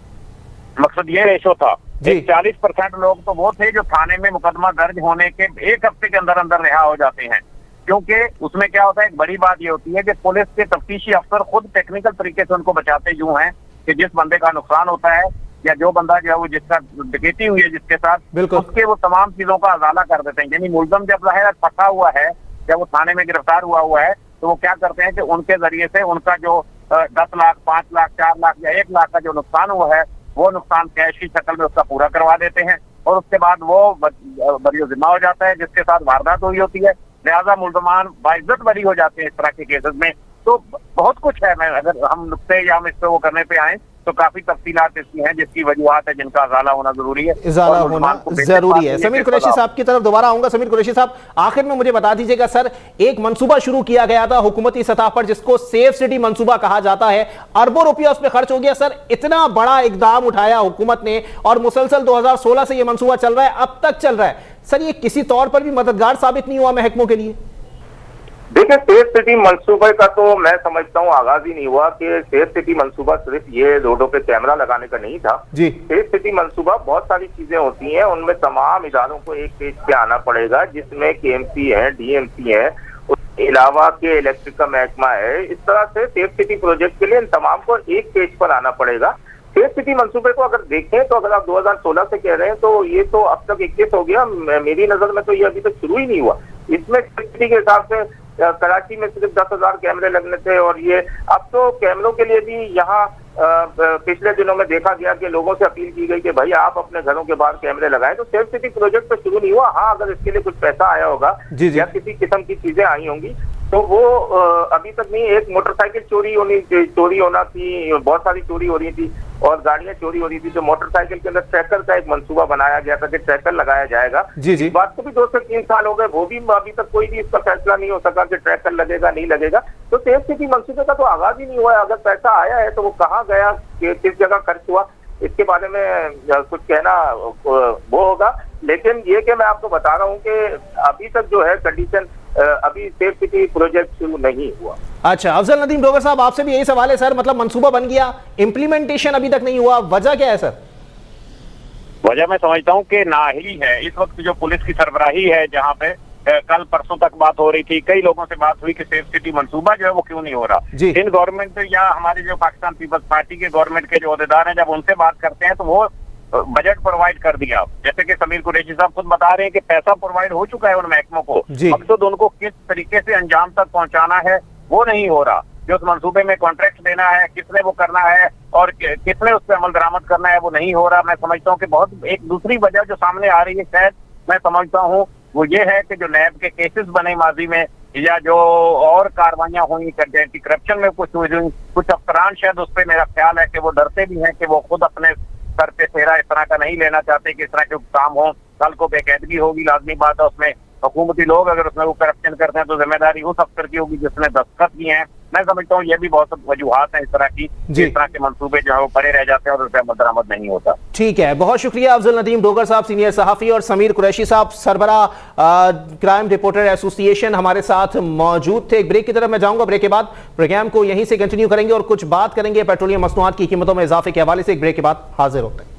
मकसद ये रेशो था। 40% लोग तो वो थे जो थाने में मुकदमा दर्ज होने के 1 हफ्ते के अंदर अंदर रिहा हो जाते हैं, क्योंकि उसमें क्या होता है, एक बड़ी बात ये होती है कि पुलिस के तफ्तीशी अफसर खुद टेक्निकल तरीके से उनको बचाते यूं हैं कि जिस बंदे का नुकसान होता है या जो बंदा जो है वो जिसका डकैती हुई है जिसके साथ, उसके वो तमाम चीजों का अजाला कर देते हैं। यानी मुल्ज़म जब ज़ाहिर फंसा हुआ है, जब वो थाने में गिरफ्तार हुआ है, तो वो क्या करते हैं कि उनके जरिए से उनका जो 10 लाख, 5 लाख, 4 लाख या 1 लाख का जो नुकसान हुआ है, वो नुकसान कैश की शक्ल में उसका पूरा करवा देते हैं, और उसके बाद वो बरी जिम्मा हो जाता है जिसके साथ वारदात हुई होती है। लिहाजा मुल्ज़मान बाइज्जत बरी हो जाते हैं इस तरह के केसेस में। तो बहुत कुछ है, मैं अगर हम नुक्ते या हम इस पे वो करने पे आए तो काफी तफसीलात इसकी हैं जिसकी वजूहात है, जिनका इजाला होना जरूरी है, इजाला होना जरूरी है। समीर कुरैशी साहब की तरफ दोबारा आऊंगा। समीर कुरैशी साहब, आखिर में मुझे बता दीजिएगा सर, एक मंसूबा शुरू किया गया था हुकूमती सतह पर जिसको सेफ सिटी मंसूबा कहा जाता है, अरबों रुपया उस पर खर्च हो गया सर, इतना बड़ा इकदाम उठाया हुकूमत ने और मुसलसल 2016 से यह मंसूबा चल रहा है, अब तक चल रहा है सर, ये किसी तौर पर भी मददगार साबित नहीं हुआ महकमों के लिए? देखिए, सेफ सिटी मंसूबे का तो मैं समझता हूँ आगाज ही नहीं हुआ कि सेफ सिटी मंसूबा सिर्फ ये रोडों पे कैमरा लगाने का नहीं था जी। सेफ सिटी मंसूबा बहुत सारी चीजें होती हैं, उनमें तमाम इदारों को एक पेज पे आना पड़ेगा, जिसमें KMC है, DMC है, उसके अलावा के इलेक्ट्रिक का महकमा है। इस तरह से सेफ सिटी प्रोजेक्ट के लिए इन तमाम को एक पेज पर आना पड़ेगा। सेफ सिटी मंसूबे को अगर देखें तो अगर आप 2016 से कह रहे हैं तो ये तो अब तक 21 हो गया, मेरी नजर में तो ये अभी तक शुरू ही नहीं हुआ। इसमें सेफ सिटी के हिसाब से कराची में सिर्फ 10,000 कैमरे लगने थे, और ये अब तो कैमरों के लिए भी यहाँ पिछले दिनों में देखा गया कि लोगों से अपील की गई कि भाई आप अपने घरों के बाहर कैमरे लगाएं। तो सेफ सिटी प्रोजेक्ट तो शुरू नहीं हुआ। हाँ, अगर इसके लिए कुछ पैसा आया होगा या किसी किस्म की चीजें आई होंगी तो वो अभी तक नहीं। एक मोटरसाइकिल चोरी होना थी, बहुत सारी चोरी हो रही थी और गाड़ियां चोरी हो रही थी, तो मोटरसाइकिल के अंदर ट्रैकर का एक मंसूबा बनाया गया था कि ट्रैकर लगाया जाएगा। इस बात को भी 2 से 3 साल हो गए, वो भी अभी तक कोई भी इसका फैसला नहीं हो सका कि ट्रैकर लगेगा नहीं लगेगा। तो सेफ सिटी मंसूबे का तो आगाज ही नहीं हुआ है। अगर पैसा आया है तो वो कहाँ गया, किस जगह खर्च हुआ, इसके बारे में कुछ कहना वो होगा। लेकिन ये कि मैं आपको बता रहा हूँ कि अभी तक जो है कंडीशन, अभी सेफ सिटी प्रोजेक्ट शुरू नहीं हुआ। अच्छा, अफजल नदीम डोगर साहब, आपसे भी यही सवाल है सर, मतलब मंसूबा बन गया, इम्प्लीमेंटेशन अभी तक नहीं हुआ, वजह क्या है सर? वजह मैं समझता हूँ कि नाअहली है। इस वक्त जो पुलिस की सरबराही है, जहाँ पे कल परसों तक बात हो रही थी, कई लोगों से बात हुई कि सेफ सिटी मंसूबा जो है वो क्यों नहीं हो रहा। इन गवर्नमेंट या हमारी जो पाकिस्तान पीपल्स पार्टी के गवर्नमेंट के जो अहदेदार हैं, जब उनसे बात करते हैं तो वो बजट प्रोवाइड कर दिया। जैसे कि समीर कुरैशी साहब खुद बता रहे हैं कि पैसा प्रोवाइड हो चुका है उन महकमों को, मकसद उनको किस तरीके से अंजाम तक पहुंचाना है वो नहीं हो रहा। जो उस मंसूबे में कॉन्ट्रैक्ट देना है, किसने वो करना है और किसने उस पर अमल दरामद करना है, वो नहीं हो रहा। मैं समझता हूँ कि बहुत एक दूसरी वजह जो सामने आ रही है, शायद मैं समझता हूँ वो ये है कि जो नैब के केसेस बने माजी में या जो और कार्रवाइयां हुई करप्शन में कुछ अफसरान, शायद उस पर मेरा ख्याल है कि वो डरते भी हैं कि वो खुद अपने सर पे सेहरा इस तरह का नहीं लेना चाहते कि इस तरह के काम हो। कल को बेकायदगी होगी, लाजमी बात है, उसमें हुकूमती लोग अगर उसमें वो करप्शन करते हैं तो जिम्मेदारी उस अफसर की होगी जिसने दस्तखत किए हैं। मैं समझता हूँ ये भी बहुत वजूहात हैं इस तरह की, इस तरह के मंसूबे जो है वो पड़े रह जाते हैं और उसमें दरामद नहीं होता। ठीक है, बहुत शुक्रिया अफजल नदीम डोगर साहब, सीनियर सहाफ़ी, और समीर कुरैशी साहब, सरबरा क्राइम रिपोर्टर एसोसिएशन, हमारे साथ मौजूद थे। एक ब्रेक की तरफ मैं जाऊंगा, ब्रेक के बाद प्रोग्राम को यहीं से कंटिन्यू करेंगे और कुछ बात करेंगे पेट्रोलियम मसनूआत की कीमतों में इजाफे के हवाले से। एक ब्रेक के बाद हाजिर होते हैं।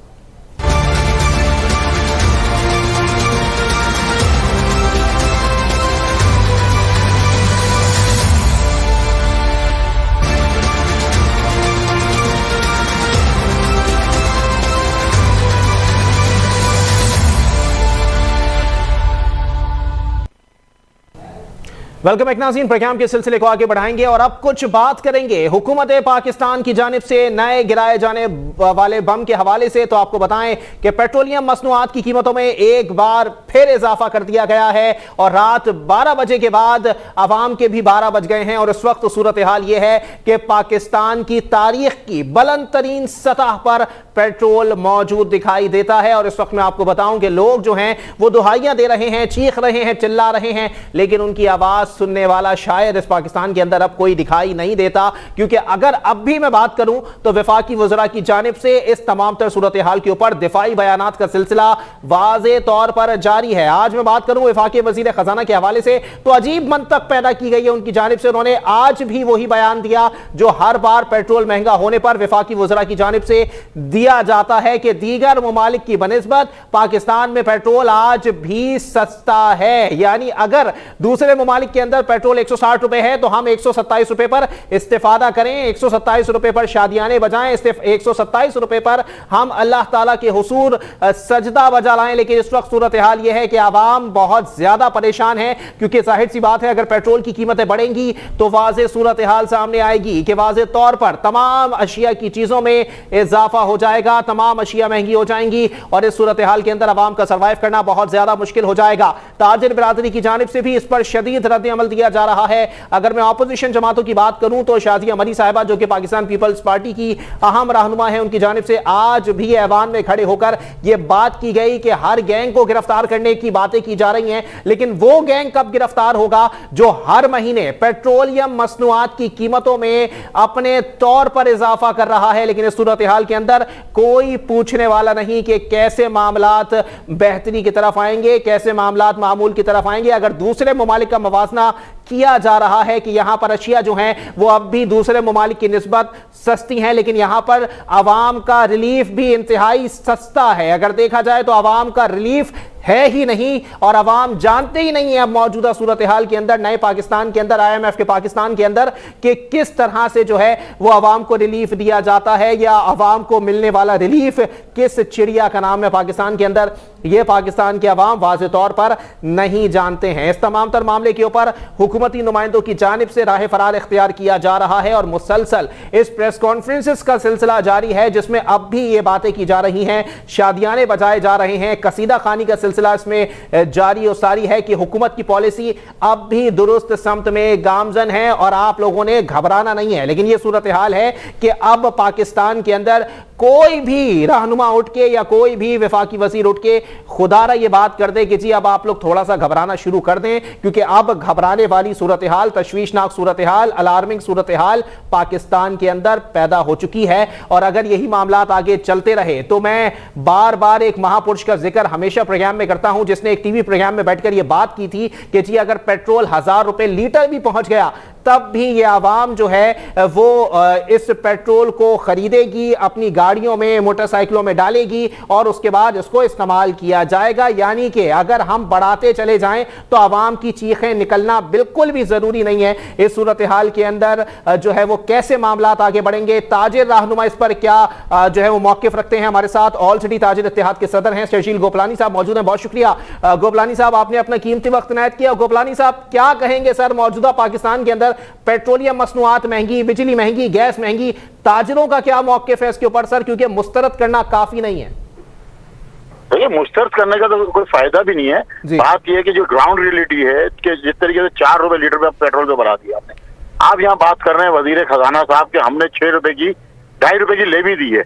वेलकम बैक नाज़रीन, प्रोग्राम के सिलसिले को आगे बढ़ाएंगे और अब कुछ बात करेंगे हुकूमत पाकिस्तान की जानिब से नए गिराए जाने वाले बम के हवाले से। तो आपको बताएं कि पेट्रोलियम मसनूआत की कीमतों में एक बार फिर इजाफा कर दिया गया है और रात 12 बजे के बाद आवाम के भी 12 बज गए हैं और इस वक्त सूरत हाल यह है कि पाकिस्तान की तारीख की बुलंद तरीन सतह पर पेट्रोल मौजूद दिखाई देता है। और इस वक्त मैं आपको बताऊं कि लोग जो हैं वो दुहाइयां दे रहे हैं, चीख रहे हैं, चिल्ला रहे हैं, लेकिन उनकी आवाज सुनने वाला शायद इस पाकिस्तान के अंदर अब कोई दिखाई नहीं देता। क्योंकि अगर अब भी मैं बात करूं तो वफाकी वज़रा की जानिब से इस तमाम तर सूरत हाल के ऊपर दिफाई बयानात का सिलसिला वाज़े तौर पर जारी है। आज मैं बात करूं वफाकी वज़ीर खजाना के हवाले से तो अजीब मंतक पैदा की गई है उनकी जानिब से। उन्होंने आज भी वही बयान दिया जो हर बार पेट्रोल महंगा होने पर वफाकी वज़रा की जानिब से दिया जाता है कि दीगर ममालिक की बनिस्बत पाकिस्तान में पेट्रोल आज भी सस्ता है। यानी अगर दूसरे ममालिक के अंदर पेट्रोल 160 रुपए है तो हम 127 रुपए पर इस्तेफादा करें, 127 रुपए पर शादियाने बजाएं, 127 रुपए पर हम अल्लाह ताला के हुजूर सजदा बजा लाएं। लेकिन इस वक्त सूरत हाल यह है कि आवाम बहुत ज्यादा परेशान है, क्योंकि जाहिर सी बात है अगर पेट्रोल की कीमतें बढ़ेंगी तो वाज़ेह सूरत हाल सामने आएगी कि वाज़ेह तौर पर तमाम अशिया की चीजों में इजाफा हो जाएगा, तमाम अशिया महंगी हो जाएंगी और इस सूरत हाल के अंदर आवाम का सर्वाइव करना बहुत ज्यादा मुश्किल हो जाएगा। ताजिर बिरादरी की जानिब से भी इस पर शदीद रद्द अमल दिया जा रहा है। अगर मैं ऑपोजिशन जमातों की बात करूं तो शाजिया मरी साहिबा जो कि पाकिस्तान पीपल्स पार्टी की अहम रहनुमा है, उनकी जानिब से आज भी ऐवान में खड़े होकर यह बात की गई कि हर गैंग को गिरफ्तार करने की बातें की जा रही हैं, लेकिन वो गैंग कब गिरफ्तार होगा जो हर महीने पेट्रोलियम मसनूआत की कीमतों में अपने तौर पर इजाफा कर रहा है। लेकिन इस सूरत हाल के अंदर कोई पूछने वाला नहीं कि कैसे मामलात बेहतरी की तरफ आएंगे, कैसे मामलात मामूल की तरफ आएंगे। अगर दूसरे ममालिक का मवाजना किया जा रहा है कि यहां पर अशिया जो हैं वो अब भी दूसरे ममालिक की निस्बत सस्ती हैं, लेकिन यहां पर आवाम का रिलीफ भी इंतहाई सस्ता है। अगर देखा जाए तो आवाम का रिलीफ है ही नहीं और अवाम जानते ही नहीं है अब मौजूदा सूरत हाल के अंदर, नए पाकिस्तान के अंदर, IMF के पाकिस्तान के अंदर, कि किस तरह से जो है वो अवाम को रिलीफ दिया जाता है या अवाम को मिलने वाला रिलीफ किस चिड़िया का नाम है पाकिस्तान के अंदर, ये पाकिस्तान के अवाम वाज़ेह तौर पर नहीं जानते हैं। इस तमाम तर मामले के ऊपर हुकूमती नुमाइंदों की जानिब से राह फरार इख्तियार किया जा रहा है और मुसलसल इस प्रेस कॉन्फ्रेंसेस का सिलसिला जारी है जिसमें अब भी ये बातें की जा रही हैं, शादियाने बजाए जा रहे हैं, कसीदा खानी का सिलसिला इसमें जारी और सारी है कि हुकूमत की पॉलिसी अब भी दुरुस्त समत में गामजन है और आप लोगों ने घबराना नहीं है। लेकिन यह सूरत हाल है कि अब पाकिस्तान के अंदर कोई भी रहनुमा उठ के या कोई भी वफाकी वजीर उठ के खुदारा ये बात कर दे कि जी अब आप लोग थोड़ा सा घबराना शुरू कर दें, क्योंकि अब घबराने वाली सूरत हाल, तशवीशनाक सूरत हाल, अलार्मिंग सूरत हाल पाकिस्तान के अंदर पैदा हो चुकी है। और अगर यही मामलात आगे चलते रहे तो मैं बार बार एक महापुरुष का जिक्र हमेशा प्रोग्राम में करता हूं जिसने एक टीवी प्रोग्राम में बैठकर यह बात की थी कि जी अगर पेट्रोल 1000 रुपए लीटर भी पहुंच गया तब भी ये आवाम जो है वो इस पेट्रोल को खरीदेगी, अपनी गाड़ियों में, मोटरसाइकिलों में डालेगी और उसके बाद इसको इस्तेमाल किया जाएगा। यानी कि अगर हम बढ़ाते चले जाएं तो आवाम की चीखें निकलना बिल्कुल भी जरूरी नहीं है। इस सूरत हाल के अंदर जो है वो कैसे मामलात आगे बढ़ेंगे, ताजिर रहनुमा इस पर क्या जो है वो मौकिफ रखते हैं। हमारे साथ ऑल सिटी ताजिर इत्तेहाद के सदर हैं शशील गोपलानी साहब मौजूद हैं। बहुत शुक्रिया गोपलानी साहब, आपने अपना कीमती वक्त इनायत किया। गोपलानी साहब क्या कहेंगे सर, मौजूदा पाकिस्तान के अंदर पेट्रोलियम मसनूआत महंगी, बिजली महंगी, गैस महंगी, ताजिरों का क्या मौक़िफ़ है इसके ऊपर सर, क्योंकि मुस्तरद करना काफी नहीं है। देखिए मुस्तरद करने का तो कोई फायदा भी नहीं है। बात यह है कि जो ग्राउंड रियलिटी है कि जिस तरीके से 4 रुपए लीटर पे पेट्रोल पे बढ़ा दिया आपने, आप यहाँ बात कर रहे हैं वजीर खजाना साहब के हमने 6 रुपए की 2.5 रुपए की लेवी दी है,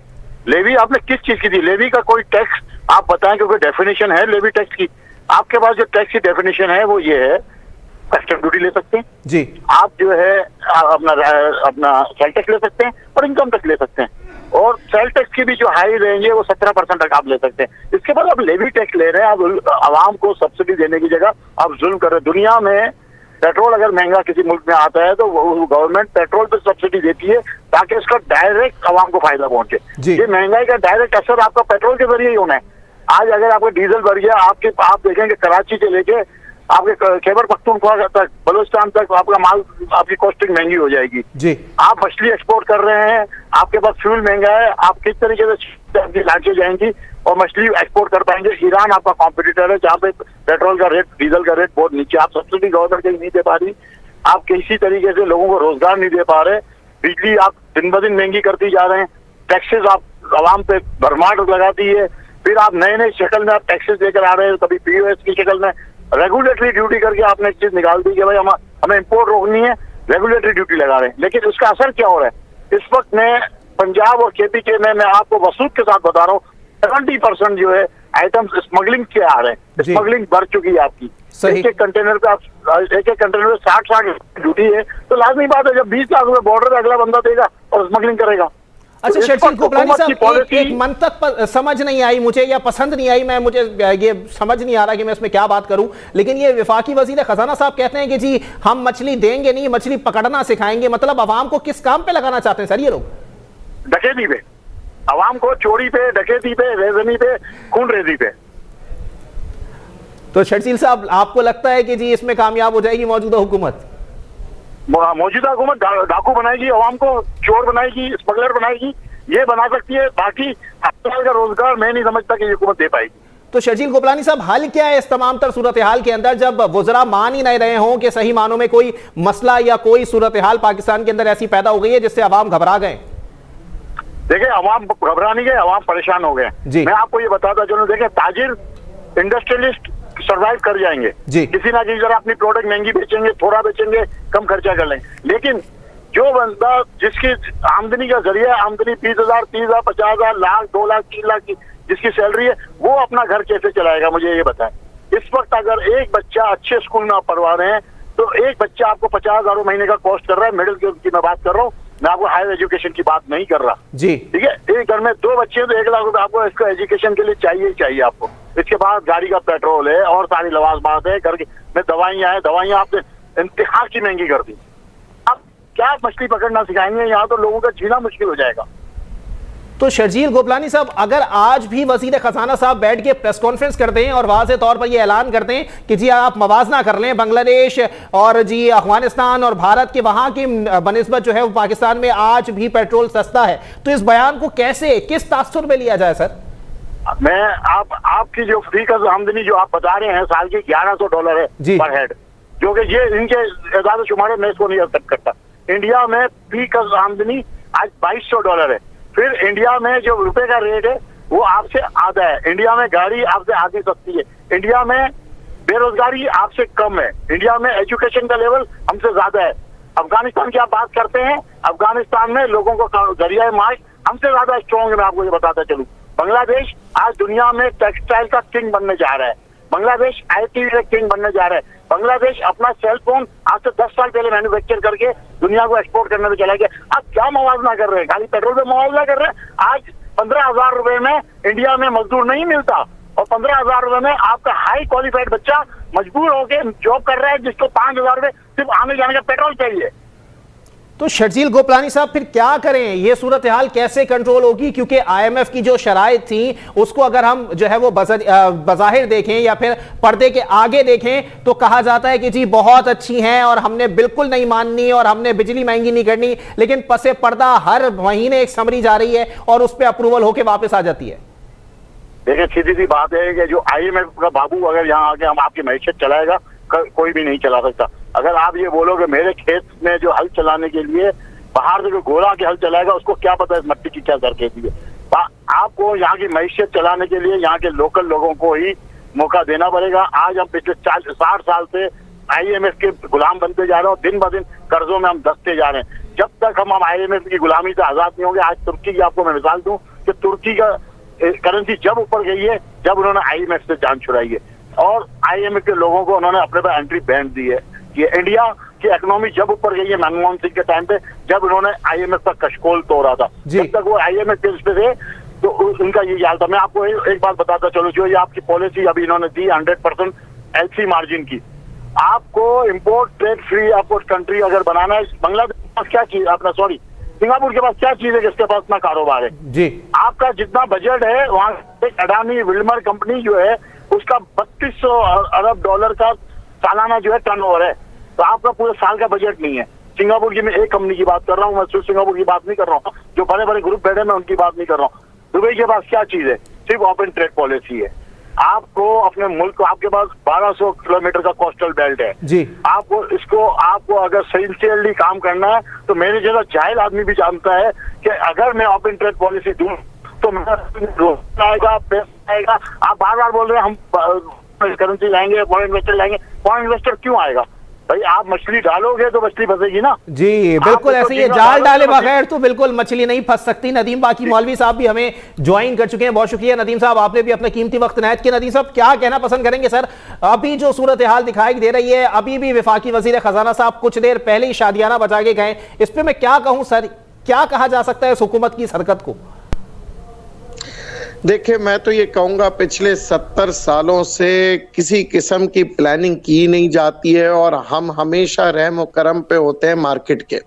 लेवी आपने किस चीज की दी? लेवी का कोई टैक्स आप बताएं, क्योंकि डेफिनेशन है लेवी टैक्स की। आपके पास जो टैक्स की डेफिनेशन है वो ये है, कस्टम ड्यूटी ले सकते हैं जी, आप जो है अपना सेल टैक्स ले सकते हैं और इनकम टैक्स ले सकते हैं, और सेल टैक्स की भी जो हाई रेंज है वो 17% तक आप ले सकते हैं। इसके बाद आप लेवी टैक्स ले रहे हैं, आप आवाम को सब्सिडी देने की जगह आप जुल्म कर रहे हैं। दुनिया में पेट्रोल अगर महंगा किसी मुल्क में आता है तो गवर्नमेंट पेट्रोल पे सब्सिडी देती है ताकि इसका डायरेक्ट आवाम को फायदा पहुंचे। ये महंगाई का डायरेक्ट असर आपका पेट्रोल के जरिए ही होना है। आज अगर आपका डीजल बढ़ गया, आप देखेंगे कराची से लेके आपके खैबर पख्तूनख्वा तक, बलूचिस्तान तक आपका माल, आपकी कॉस्टिंग महंगी हो जाएगी जी। आप मछली एक्सपोर्ट कर रहे हैं, आपके पास फ्यूल महंगा है, आप किस तरीके से लाके जाएंगी और मछली एक्सपोर्ट कर पाएंगे? ईरान आपका कॉम्पिटिटर है जहाँ पे पेट्रोल का रेट, डीजल का रेट बहुत नीचे, आप सब्सिडी गवर्नमेंट कहीं नहीं दे पा रही, आप किसी तरीके से लोगों को रोजगार नहीं दे पा रहे, बिजली आप दिन ब दिन महंगी करती जा रहे हैं, टैक्सेस आप आवाम पे भरमार लगाती है, फिर आप नए नए शक्ल में आप टैक्सेस लेकर आ रहे हैं, कभी पीओएस की शक्ल में रेगुलेटरी ड्यूटी करके आपने एक चीज निकाल दी कि भाई हमें इंपोर्ट रोकनी है, रेगुलेटरी ड्यूटी लगा रहे हैं। लेकिन उसका असर क्या हो रहा है? इस वक्त में पंजाब और केपीके में मैं आपको वसूख के साथ बता रहा हूँ 70% जो है आइटम्स स्मगलिंग के आ रहे हैं। स्मगलिंग बढ़ चुकी है आपकी। एक एक कंटेनर पे 60 ड्यूटी है, तो लाजमी बात है जब 20 लाख रुपए बॉर्डर पे अगला बंदा देगा और स्मगलिंग करेगा। अच्छा शेरचील गोपलानी साहब, एक मंतक पर समझ नहीं आई मुझे या पसंद नहीं आई, मुझे ये समझ नहीं आ रहा कि मैं इसमें क्या बात करूं, लेकिन ये वफाकी वजीर खजाना साहब कहते हैं कि जी हम मछली देंगे नहीं, मछली पकड़ना सिखाएंगे। मतलब अवाम को किस काम पे लगाना चाहते हैं सर ये लोग? डकैती पे, अवाम को चोरी पे, डकैती पे, रेजनी पे, खून रेजी पे। तो शेरचील साहब आपको लगता है कि जी इसमें कामयाब हो जाएगी मौजूदा हुकूमत? मौजूदा हुकूमत डाकू बनाएगी, अवाम को चोर बनाएगी, स्मगलर बनाएगी, ये बना सकती है। बाकी अस्पताल का रोजगार मैं नहीं समझता कि ये हुकूमत दे पाएगी। तो शेरचील गोपलानी साहब हल क्या है इस तमाम तर सूरत हाल के अंदर, जब वज़रा मान ही नहीं रहे हों कि सही मानों में कोई मसला या कोई सूरत हाल पाकिस्तान के अंदर ऐसी पैदा हो गई है जिससे अवाम घबरा गए? देखिए अवाम घबरा नहीं गए, अवाम परेशान हो गए। मैं आपको ये बताता चलूं, देखिए ताजिर, इंडस्ट्रियलिस्ट सर्वाइव कर जाएंगे, किसी ना किसी तरह अपनी प्रोडक्ट महंगी बेचेंगे, थोड़ा बेचेंगे, कम खर्चा कर लेंगे। लेकिन जो बंदा जिसकी आमदनी का जरिया आमदनी 20,000, 30,000, 50,000, लाख, 2 लाख, 3 लाख की जिसकी सैलरी है, वो अपना घर कैसे चलाएगा? मुझे ये बताएं। इस वक्त अगर एक बच्चा अच्छे स्कूल में आप पढ़वा रहे हैं तो एक बच्चा आपको 50,000 महीने का कॉस्ट कर रहा है। मिडिल की मैं बात कर रहा हूँ, मैं आपको हायर एजुकेशन की बात नहीं कर रहा जी। ठीक है, एक घर में 2 बच्चे हैं तो 1 लाख रुपए आपको इसका एजुकेशन के लिए चाहिए ही चाहिए आपको। इसके बाद गाड़ी का पेट्रोल है और सारी लवाजमात है, घर में दवाइयां हैं, दवाइयां आपने इंतहा की महंगी कर दी। अब क्या मछली पकड़ना सिखाएंगे? यहाँ तो लोगों का जीना मुश्किल हो जाएगा। तो शर्जील गोपलानी साहब अगर आज भी वजीर खजाना साहब बैठ के प्रेस कॉन्फ्रेंस करते हैं और वाज़े तौर पर ये ऐलान करते हैं कि जी आप मवाजना कर लें बांग्लादेश और जी अफगानिस्तान और भारत के, वहां की बनिस्बत जो है वो पाकिस्तान में आज भी पेट्रोल सस्ता है, तो इस बयान को कैसे, किस तासुर में लिया जाए सर? मैं आपकी जो फ्री का आमदनी जो आप बता रहे हैं साल की $1100 है पर हेड, जो कि ये इनके एजाज शुमारे में इसको नहीं एक्सेप्ट करता। इंडिया में फ्री का आमदनी आज $2200 है। फिर इंडिया में जो रुपए का रेट है वो आपसे आधा है। इंडिया में गाड़ी आपसे आधी सस्ती है। इंडिया में बेरोजगारी आपसे कम है। इंडिया में एजुकेशन का लेवल हमसे ज्यादा है। अफगानिस्तान की आप बात करते हैं, अफगानिस्तान में लोगों को जरिया माश हमसे ज्यादा स्ट्रॉन्ग है। मैं आपको ये बताता चलूं, बांग्लादेश आज दुनिया में टेक्सटाइल का किंग बनने जा रहा है। बांग्लादेश आईटी का किंग बनने जा रहा है। बांग्लादेश अपना सेल फोन आज से 10 साल पहले मैन्युफैक्चर करके दुनिया को एक्सपोर्ट करने में चला गया। अब क्या मुआवजा कर रहे हैं? खाली पेट्रोल पे मुआवजा कर रहे हैं। आज 15,000 रुपए में इंडिया में मजदूर नहीं मिलता और 15,000 रुपए में आपका हाई क्वालिफाइड बच्चा मजबूर होकर जॉब कर रहा है जिसको 5,000 रुपए सिर्फ आने जाने का पेट्रोल चाहिए। तो शर्जील गोपलानी साहब फिर क्या करें? ये सूरत हाल कैसे कंट्रोल होगी? क्योंकि IMF की जो शराइत थी उसको अगर हम जो है वो बज़ाहिर देखें या फिर पर्दे के आगे देखें तो कहा जाता है कि जी बहुत अच्छी हैं और हमने बिल्कुल नहीं माननी और हमने बिजली महंगी नहीं करनी, लेकिन पसे पर्दा हर महीने एक समरी जा रही है और उस पर अप्रूवल होकर वापस आ जाती है। देखिए सीधी सी बात है कि जो IMF का बाबू अगर यहाँ आके हम आपकी मैशत चलाएगा, कोई भी नहीं चला सकता। अगर आप ये बोलोगे मेरे खेत में जो हल चलाने के लिए बाहर से जो घोड़ा के हल चलाएगा उसको क्या पता है मट्टी की क्या दरकेती है। आपको यहाँ की मैशत चलाने के लिए यहाँ के लोकल लोगों को ही मौका देना पड़ेगा। आज हम पिछले 60 साल से IMF के गुलाम बनते जा रहे हैं, दिन ब दिन कर्जों में हम दसते जा रहे हैं। जब तक हम IMF की गुलामी से आजाद नहीं होंगे, आज तुर्की की आपको मैं मिसाल दूं, कि तुर्की का करेंसी जब ऊपर गई है जब उन्होंने IMF से जान छुड़ाई है और IMF के लोगों को उन्होंने अपने पर एंट्री बैन दी है। ये इंडिया की इकोनॉमी जब ऊपर गई है मनमोहन सिंह के टाइम पे, जब उन्होंने IMF का कशकोल तोड़ा था, जब तक वो IMF के पे थे तो उनका ये हाल था। मैं आपको एक बात बताता चलो, जो ये आपकी पॉलिसी अभी इन्होंने दी 100% LC मार्जिन की, आपको इम्पोर्ट ट्रेड फ्री आपको कंट्री अगर बनाना है, बांग्लादेश के पास क्या चीज, अपना सॉरी सिंगापुर के पास क्या चीज है जिसके पास इतना कारोबार है जी। आपका जितना बजट है, वहाँ एक अडानी विल्मर कंपनी जो है उसका 3200 अरब डॉलर का सालाना जो है टर्नओवर है, तो आपका पूरे साल का बजट नहीं है। सिंगापुर की मैं एक कंपनी की बात कर रहा हूँ, मैं सिर्फ सिंगापुर की बात नहीं कर रहा हूँ, जो बड़े बड़े ग्रुप बैठे मैं उनकी बात नहीं कर रहा हूँ। दुबई के पास क्या चीज है, सिर्फ ओपन ट्रेड पॉलिसी है। आपको अपने मुल्क, आपके पास 1200 किलोमीटर का कोस्टल बेल्ट है जी। आपको अगर सिंसियरली काम करना है तो मेरे जैसा जाहिल आदमी भी जानता है कि अगर मैं ओपन ट्रेड पॉलिसी दूं तो मेरा आएगा, पैसा आएगा। आप बार बार बोल रहे हैं हम करेंसी लाएंगे, फॉरेन इन्वेस्टर लाएंगे, फॉरेन इन्वेस्टर क्यों आएगा भाई? आप मछली डालोगे तो मछली फंसेगी ना जी। बिल्कुल ऐसे ही जाल डाले बगैर तो बिल्कुल मछली नहीं फंस सकती। नदीम बाकी मौलवी साहब भी हमें ज्वाइन कर चुके हैं, बहुत शुक्रिया नदीम साहब, आपने भी अपना कीमती वक्त इनायत किया। नदीम साहब क्या कहना पसंद करेंगे सर, अभी जो सूरत हाल दिखाई दे रही है, अभी भी वफाकी वजीर खजाना साहब कुछ देर पहले ही शादियाना बचा के गए, इस पर मैं क्या कहूं सर, क्या कहा जा सकता है इस हुकूमत की इस हरकत को? देखिए, मैं तो ये कहूँगा पिछले 70 सालों से किसी किस्म की प्लानिंग की नहीं जाती है और हम हमेशा रहम और करम पे होते हैं मार्केट के।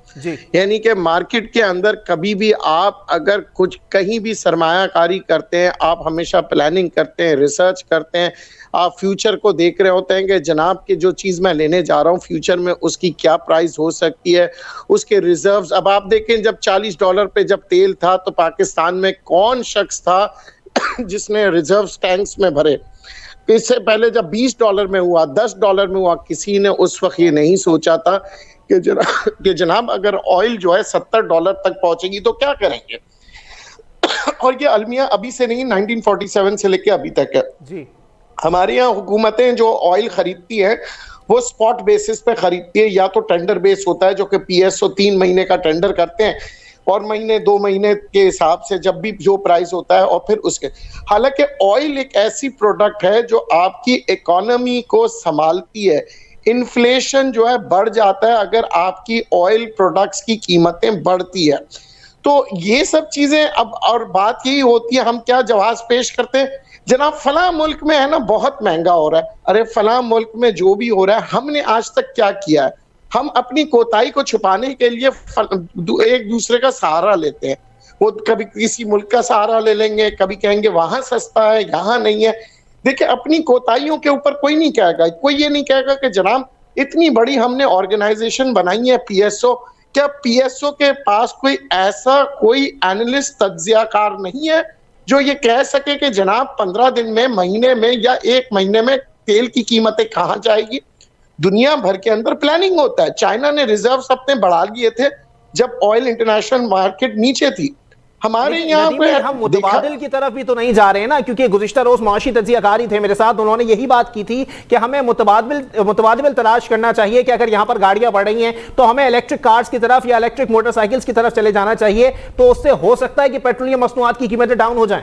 यानी कि मार्केट के अंदर कभी भी आप अगर कुछ कहीं भी सरमायाकारी करते हैं, आप हमेशा प्लानिंग करते हैं, रिसर्च करते हैं, आप फ्यूचर को देख रहे होते हैं कि जनाब की जो चीज़ मैं लेने जा रहा हूँ फ्यूचर में उसकी क्या प्राइस हो सकती है, उसके रिजर्व्स। अब आप देखें जब $40 पे जब तेल था तो पाकिस्तान में कौन शख्स था जिसने रिजर्व्स टैंक्स में भरे? इससे पहले जब $20 में हुआ, $10 में हुआ, किसी ने उस वक्त ये नहीं सोचा था कि जनाब अगर ऑयल जो है $70 तक पहुंचेगी तो क्या करेंगे। और ये अलमिया अभी से नहीं, 1947 से लेके अभी तक है जी। हमारे यहाँ हुकूमतें जो ऑयल खरीदती हैं वो स्पॉट बेसिस पे खरीदती है, या तो टेंडर बेस होता है जो कि PSO 3 महीने का टेंडर करते हैं और महीने 2 महीने के हिसाब से जब भी जो प्राइस होता है, और फिर उसके। हालांकि ऑयल एक ऐसी प्रोडक्ट है जो आपकी इकोनॉमी को संभालती है। इन्फ्लेशन जो है बढ़ जाता है अगर आपकी ऑयल प्रोडक्ट्स की कीमतें बढ़ती है। तो ये सब चीजें अब, और बात यही होती है, हम क्या जवाब पेश करते हैं, जनाब फला मुल्क में है ना बहुत महंगा हो रहा है। अरे फला मुल्क में जो भी हो रहा है हमने आज तक क्या किया है? हम अपनी कोताही को छुपाने के लिए एक दूसरे का सहारा लेते हैं। वो कभी किसी मुल्क का सहारा ले लेंगे, कभी कहेंगे वहां सस्ता है, यहाँ नहीं है। देखिए, अपनी कोताहियों के ऊपर कोई नहीं कहेगा, कोई ये नहीं कहेगा कि जनाब इतनी बड़ी हमने ऑर्गेनाइजेशन बनाई है PSO, क्या PSO के पास कोई ऐसा कोई एनालिस्ट तज्जियाकार नहीं है जो ये कह सके कि जनाब 15 दिन में, महीने में या 1 महीने में तेल की कीमतें कहाँ जाएगी? दुनिया भर के अंदर प्लानिंग होता है। चाइना ने रिजर्व्स अपने बढ़ा लिए थे जब ऑयल इंटरनेशनल मार्केट नीचे थी। हमारे यहाँ पे हम मुतबादिल की तरफ भी तो नहीं जा रहे हैं ना, क्योंकि गुज़िश्ता रोज मुआशी तज्जियाकारी थे मेरे साथ, उन्होंने यही बात की थी कि हमें मुतबादिल तलाश करना चाहिए कि अगर यहाँ पर गाड़ियां बढ़ रही हैं तो हमें इलेक्ट्रिक कार्स की तरफ या इलेक्ट्रिक मोटरसाइकिल्स की तरफ चले जाना चाहिए, तो उससे हो सकता है कि पेट्रोलियम मसनूआत की कीमतें डाउन हो जाएं।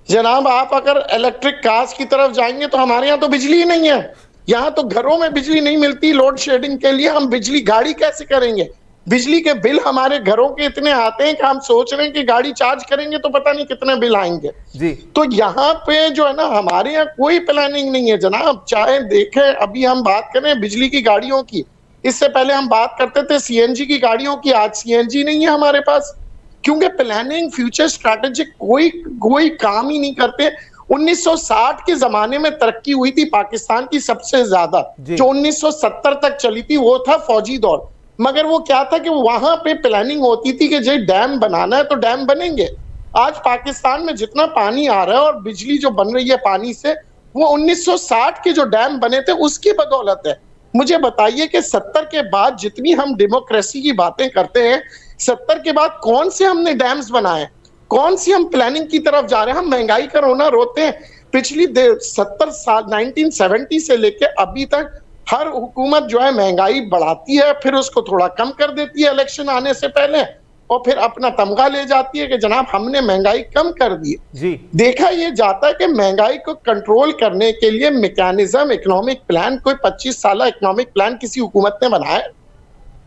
जनाब, आप अगर इलेक्ट्रिक कार्स की तरफ जाएंगे तो हमारे यहाँ तो बिजली ही नहीं है। यहाँ तो घरों में बिजली नहीं मिलती लोड शेडिंग के लिए, हम बिजली गाड़ी कैसे करेंगे? बिजली के बिल हमारे घरों के इतने आते हैं कि हम सोच रहे हैं कि गाड़ी चार्ज करेंगे तो पता नहीं कितने बिल आएंगे जी। तो यहाँ पे जो है ना, हमारे यहाँ कोई प्लानिंग नहीं है जनाब। चाहे देखें, अभी हम बात करें बिजली की गाड़ियों की, इससे पहले हम बात करते थे CNG की गाड़ियों की, आज CNG नहीं है हमारे पास, क्योंकि प्लानिंग, फ्यूचर स्ट्रैटेजिक कोई काम ही नहीं करते। 1960 के जमाने में तरक्की हुई थी पाकिस्तान की सबसे ज्यादा, जो 1970 तक चली थी, वो था फौजी दौर। मगर वो क्या था कि वहां पे प्लानिंग होती थी कि जो डैम बनाना है तो डैम बनेंगे। आज पाकिस्तान में जितना पानी आ रहा है और बिजली जो बन रही है पानी से, वो 1960 के जो डैम बने थे उसकी बदौलत है। मुझे बताइए कि 70 के बाद जितनी हम डेमोक्रेसी की बातें करते हैं, 70 के बाद कौन से हमने डैम्स बनाए, कौन सी हम प्लानिंग की तरफ जा रहे हैं? हम महंगाई का रोना रोते हैं। पिछली 70 साल 1970 से लेके अभी तक हर हुकूमत जो है महंगाई बढ़ाती है, फिर उसको थोड़ा कम कर देती है इलेक्शन आने से पहले, और फिर अपना तमगा ले जाती है कि जनाब हमने महंगाई कम कर दी जी। देखा ये जाता है कि महंगाई को कंट्रोल करने के लिए मैकेनिज्म, इकोनॉमिक प्लान, कोई 25 साल इकोनॉमिक प्लान किसी हुकूमत ने बनाया,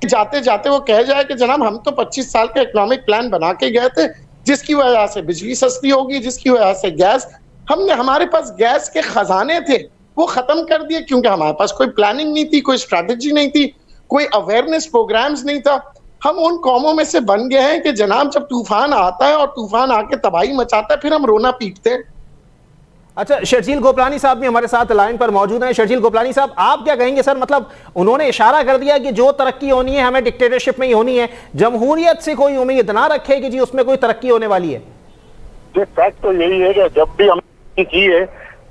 जाते जाते वो कह जाए कि जनाब हम तो 25 साल का इकोनॉमिक प्लान बना के गए थे, जिसकी वजह से बिजली सस्ती होगी, जिसकी वजह से गैस, हमारे पास गैस के खजाने थे वो खत्म कर दिए, क्योंकि हमारे पास कोई प्लानिंग नहीं थी, कोई स्ट्रैटेजी नहीं थी, कोई अवेयरनेस प्रोग्राम्स नहीं था। हम उन कौमों में से बन गए हैं कि जनाब जब तूफान आता है और तूफान आके तबाही मचाता है, फिर हम रोना पीटते हैं। अच्छा, शर्जील गोपलानी साहब भी हमारे साथ लाइन पर मौजूद हैं। शर्जील गोपलानी साहब, आप क्या कहेंगे सर? मतलब उन्होंने इशारा कर दिया कि जो तरक्की होनी है हमें डिक्टेटरशिप में ही होनी है, जमहूरियत से कोई उम्मीद ना रखे कि जी उसमें कोई तरक्की होने वाली है। फैक्ट तो यही है कि जब भी हमने की है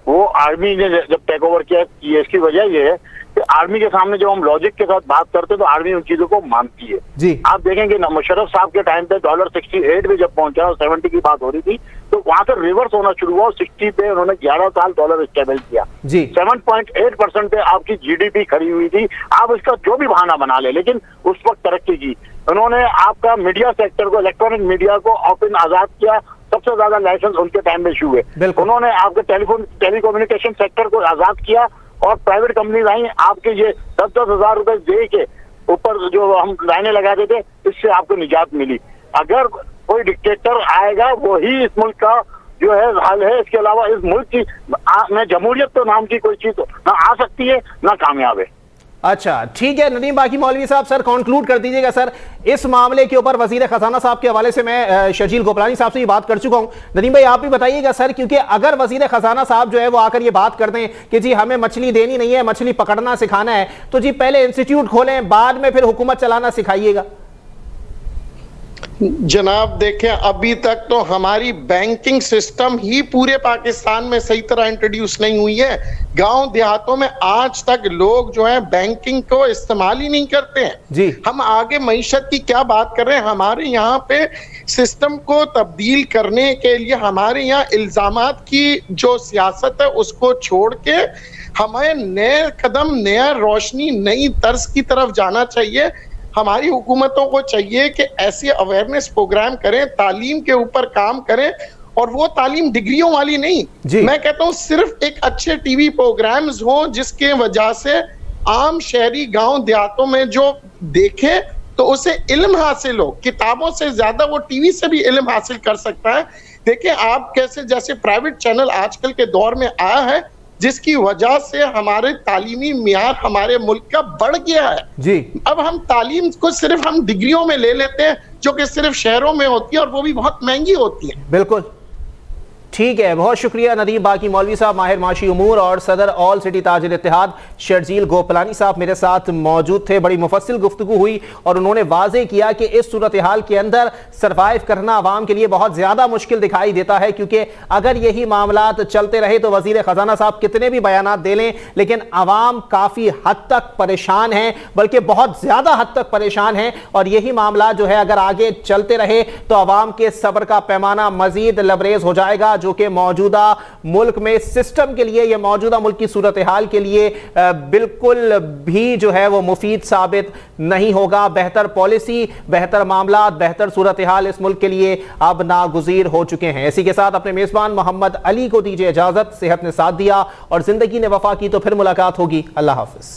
वो आर्मी ने जब टेक ओवर किया, इसकी वजह ये है कि आर्मी के सामने जब हम लॉजिक के साथ बात करते हैं तो आर्मी उन चीजों को मानती है जी। आप देखेंगे ना, मुशर्रफ साहब के टाइम पे $68 भी जब पहुंचा और 70 की बात हो रही थी तो वहां से रिवर्स होना शुरू हुआ और 60 पे उन्होंने 11 साल डॉलर स्टेबल किया जी। 7.8% पे आपकी जीडीपी खड़ी हुई थी। आप इसका जो भी बहाना बना ले, लेकिन उस वक्त तरक्की की उन्होंने। आपका मीडिया सेक्टर को, इलेक्ट्रॉनिक मीडिया को ओपन आजाद किया, सबसे ज्यादा लाइसेंस उनके टाइम में इशू हुए। उन्होंने आपके टेलीकम्युनिकेशन सेक्टर को आजाद किया और प्राइवेट कंपनीज आई, आपके ये 10-10 हजार रुपए दे के ऊपर जो हम लाइनें लगाते थे, इससे आपको निजात मिली। अगर कोई डिक्टेटर आएगा वही इस मुल्क का जो है हाल है, इसके अलावा इस मुल्क की में जमहूरियत तो नाम की कोई चीज ना आ सकती है ना कामयाब है। अच्छा ठीक है, नदीम बाकी मौलवी साहब, सर कंक्लूड कर दीजिएगा सर इस मामले के ऊपर। वजीर खजाना साहब के हवाले से मैं शर्जील गोपलानी साहब से ये बात कर चुका हूं। नदीम भाई आप भी बताइएगा सर, क्योंकि अगर वजीर खजाना साहब जो है वो आकर ये बात कर दें कि जी हमें मछली देनी नहीं है, मछली पकड़ना सिखाना है, तो जी पहले इंस्टीट्यूट खोलें, बाद में फिर हुकूमत चलाना सिखाइएगा। जनाब देखें, अभी तक तो हमारी बैंकिंग सिस्टम ही पूरे पाकिस्तान में सही तरह इंट्रोड्यूस नहीं हुई है। गांव देहातों में आज तक लोग जो है बैंकिंग को इस्तेमाल ही नहीं करते हैं जी। हम आगे मईशत की क्या बात कर रहे हैं? हमारे यहाँ पे सिस्टम को तब्दील करने के लिए हमारे यहाँ इल्जामात की जो सियासत है उसको छोड़ के हमें नए कदम, नया रोशनी, नई तर्ज की तरफ जाना चाहिए। हमारी हुकूमतों को चाहिए कि ऐसे अवेयरनेस प्रोग्राम करें, तालीम के ऊपर काम करें, और वो तालीम डिग्रियों वाली नहीं। मैं कहता हूँ सिर्फ एक अच्छे टीवी प्रोग्राम्स हो जिसके वजह से आम शहरी गांव देहातों में जो देखे तो उसे इल्म हासिल हो। किताबों से ज्यादा वो टीवी से भी इल्म हासिल कर सकता है। देखिए आप कैसे जैसे प्राइवेट चैनल आजकल के दौर में आया है, जिसकी वजह से हमारे तालीमी मियार हमारे मुल्क का बढ़ गया है जी। अब हम तालीम को सिर्फ हम डिग्रियों में ले लेते हैं जो कि सिर्फ शहरों में होती है और वो भी बहुत महंगी होती है। बिल्कुल ठीक है, बहुत शुक्रिया नदीम बाकी मौलवी साहब, माहिर माशी उमूर और सदर ऑल सिटी ताजिर इत्तेहाद शर्जील गोपलानी साहब मेरे साथ मौजूद थे। बड़ी मुफस्सिल गुफ्तगू हुई और उन्होंने वाजे किया कि इस सूरत हाल के अंदर सरवाइव करना आवाम के लिए बहुत ज्यादा मुश्किल दिखाई देता है, क्योंकि अगर यही मामलात चलते रहे तो वजीर खजाना साहब कितने भी बयानात दे लें, लेकिन आवाम काफी हद तक परेशान है, बल्कि बहुत ज्यादा हद तक परेशान है। और यही मामला जो है अगर आगे चलते रहे तो आवाम के सब्र का पैमाना मजीद लबरेज हो जाएगा, जो कि मौजूदा मुल्क में सिस्टम के लिए, यह मौजूदा मुल्क की सूरत हाल के लिए बिल्कुल भी जो है वो मुफीद साबित नहीं होगा। बेहतर पॉलिसी, बेहतर मामला, बेहतर सूरत हाल इस मुल्क के लिए अब नागुज़ीर हो चुके हैं। इसी के साथ अपने मेजबान मोहम्मद अली को दीजिए इजाजत। सेहत ने साथ दिया और जिंदगी ने वफा की तो फिर मुलाकात होगी। अल्लाह हाफिज।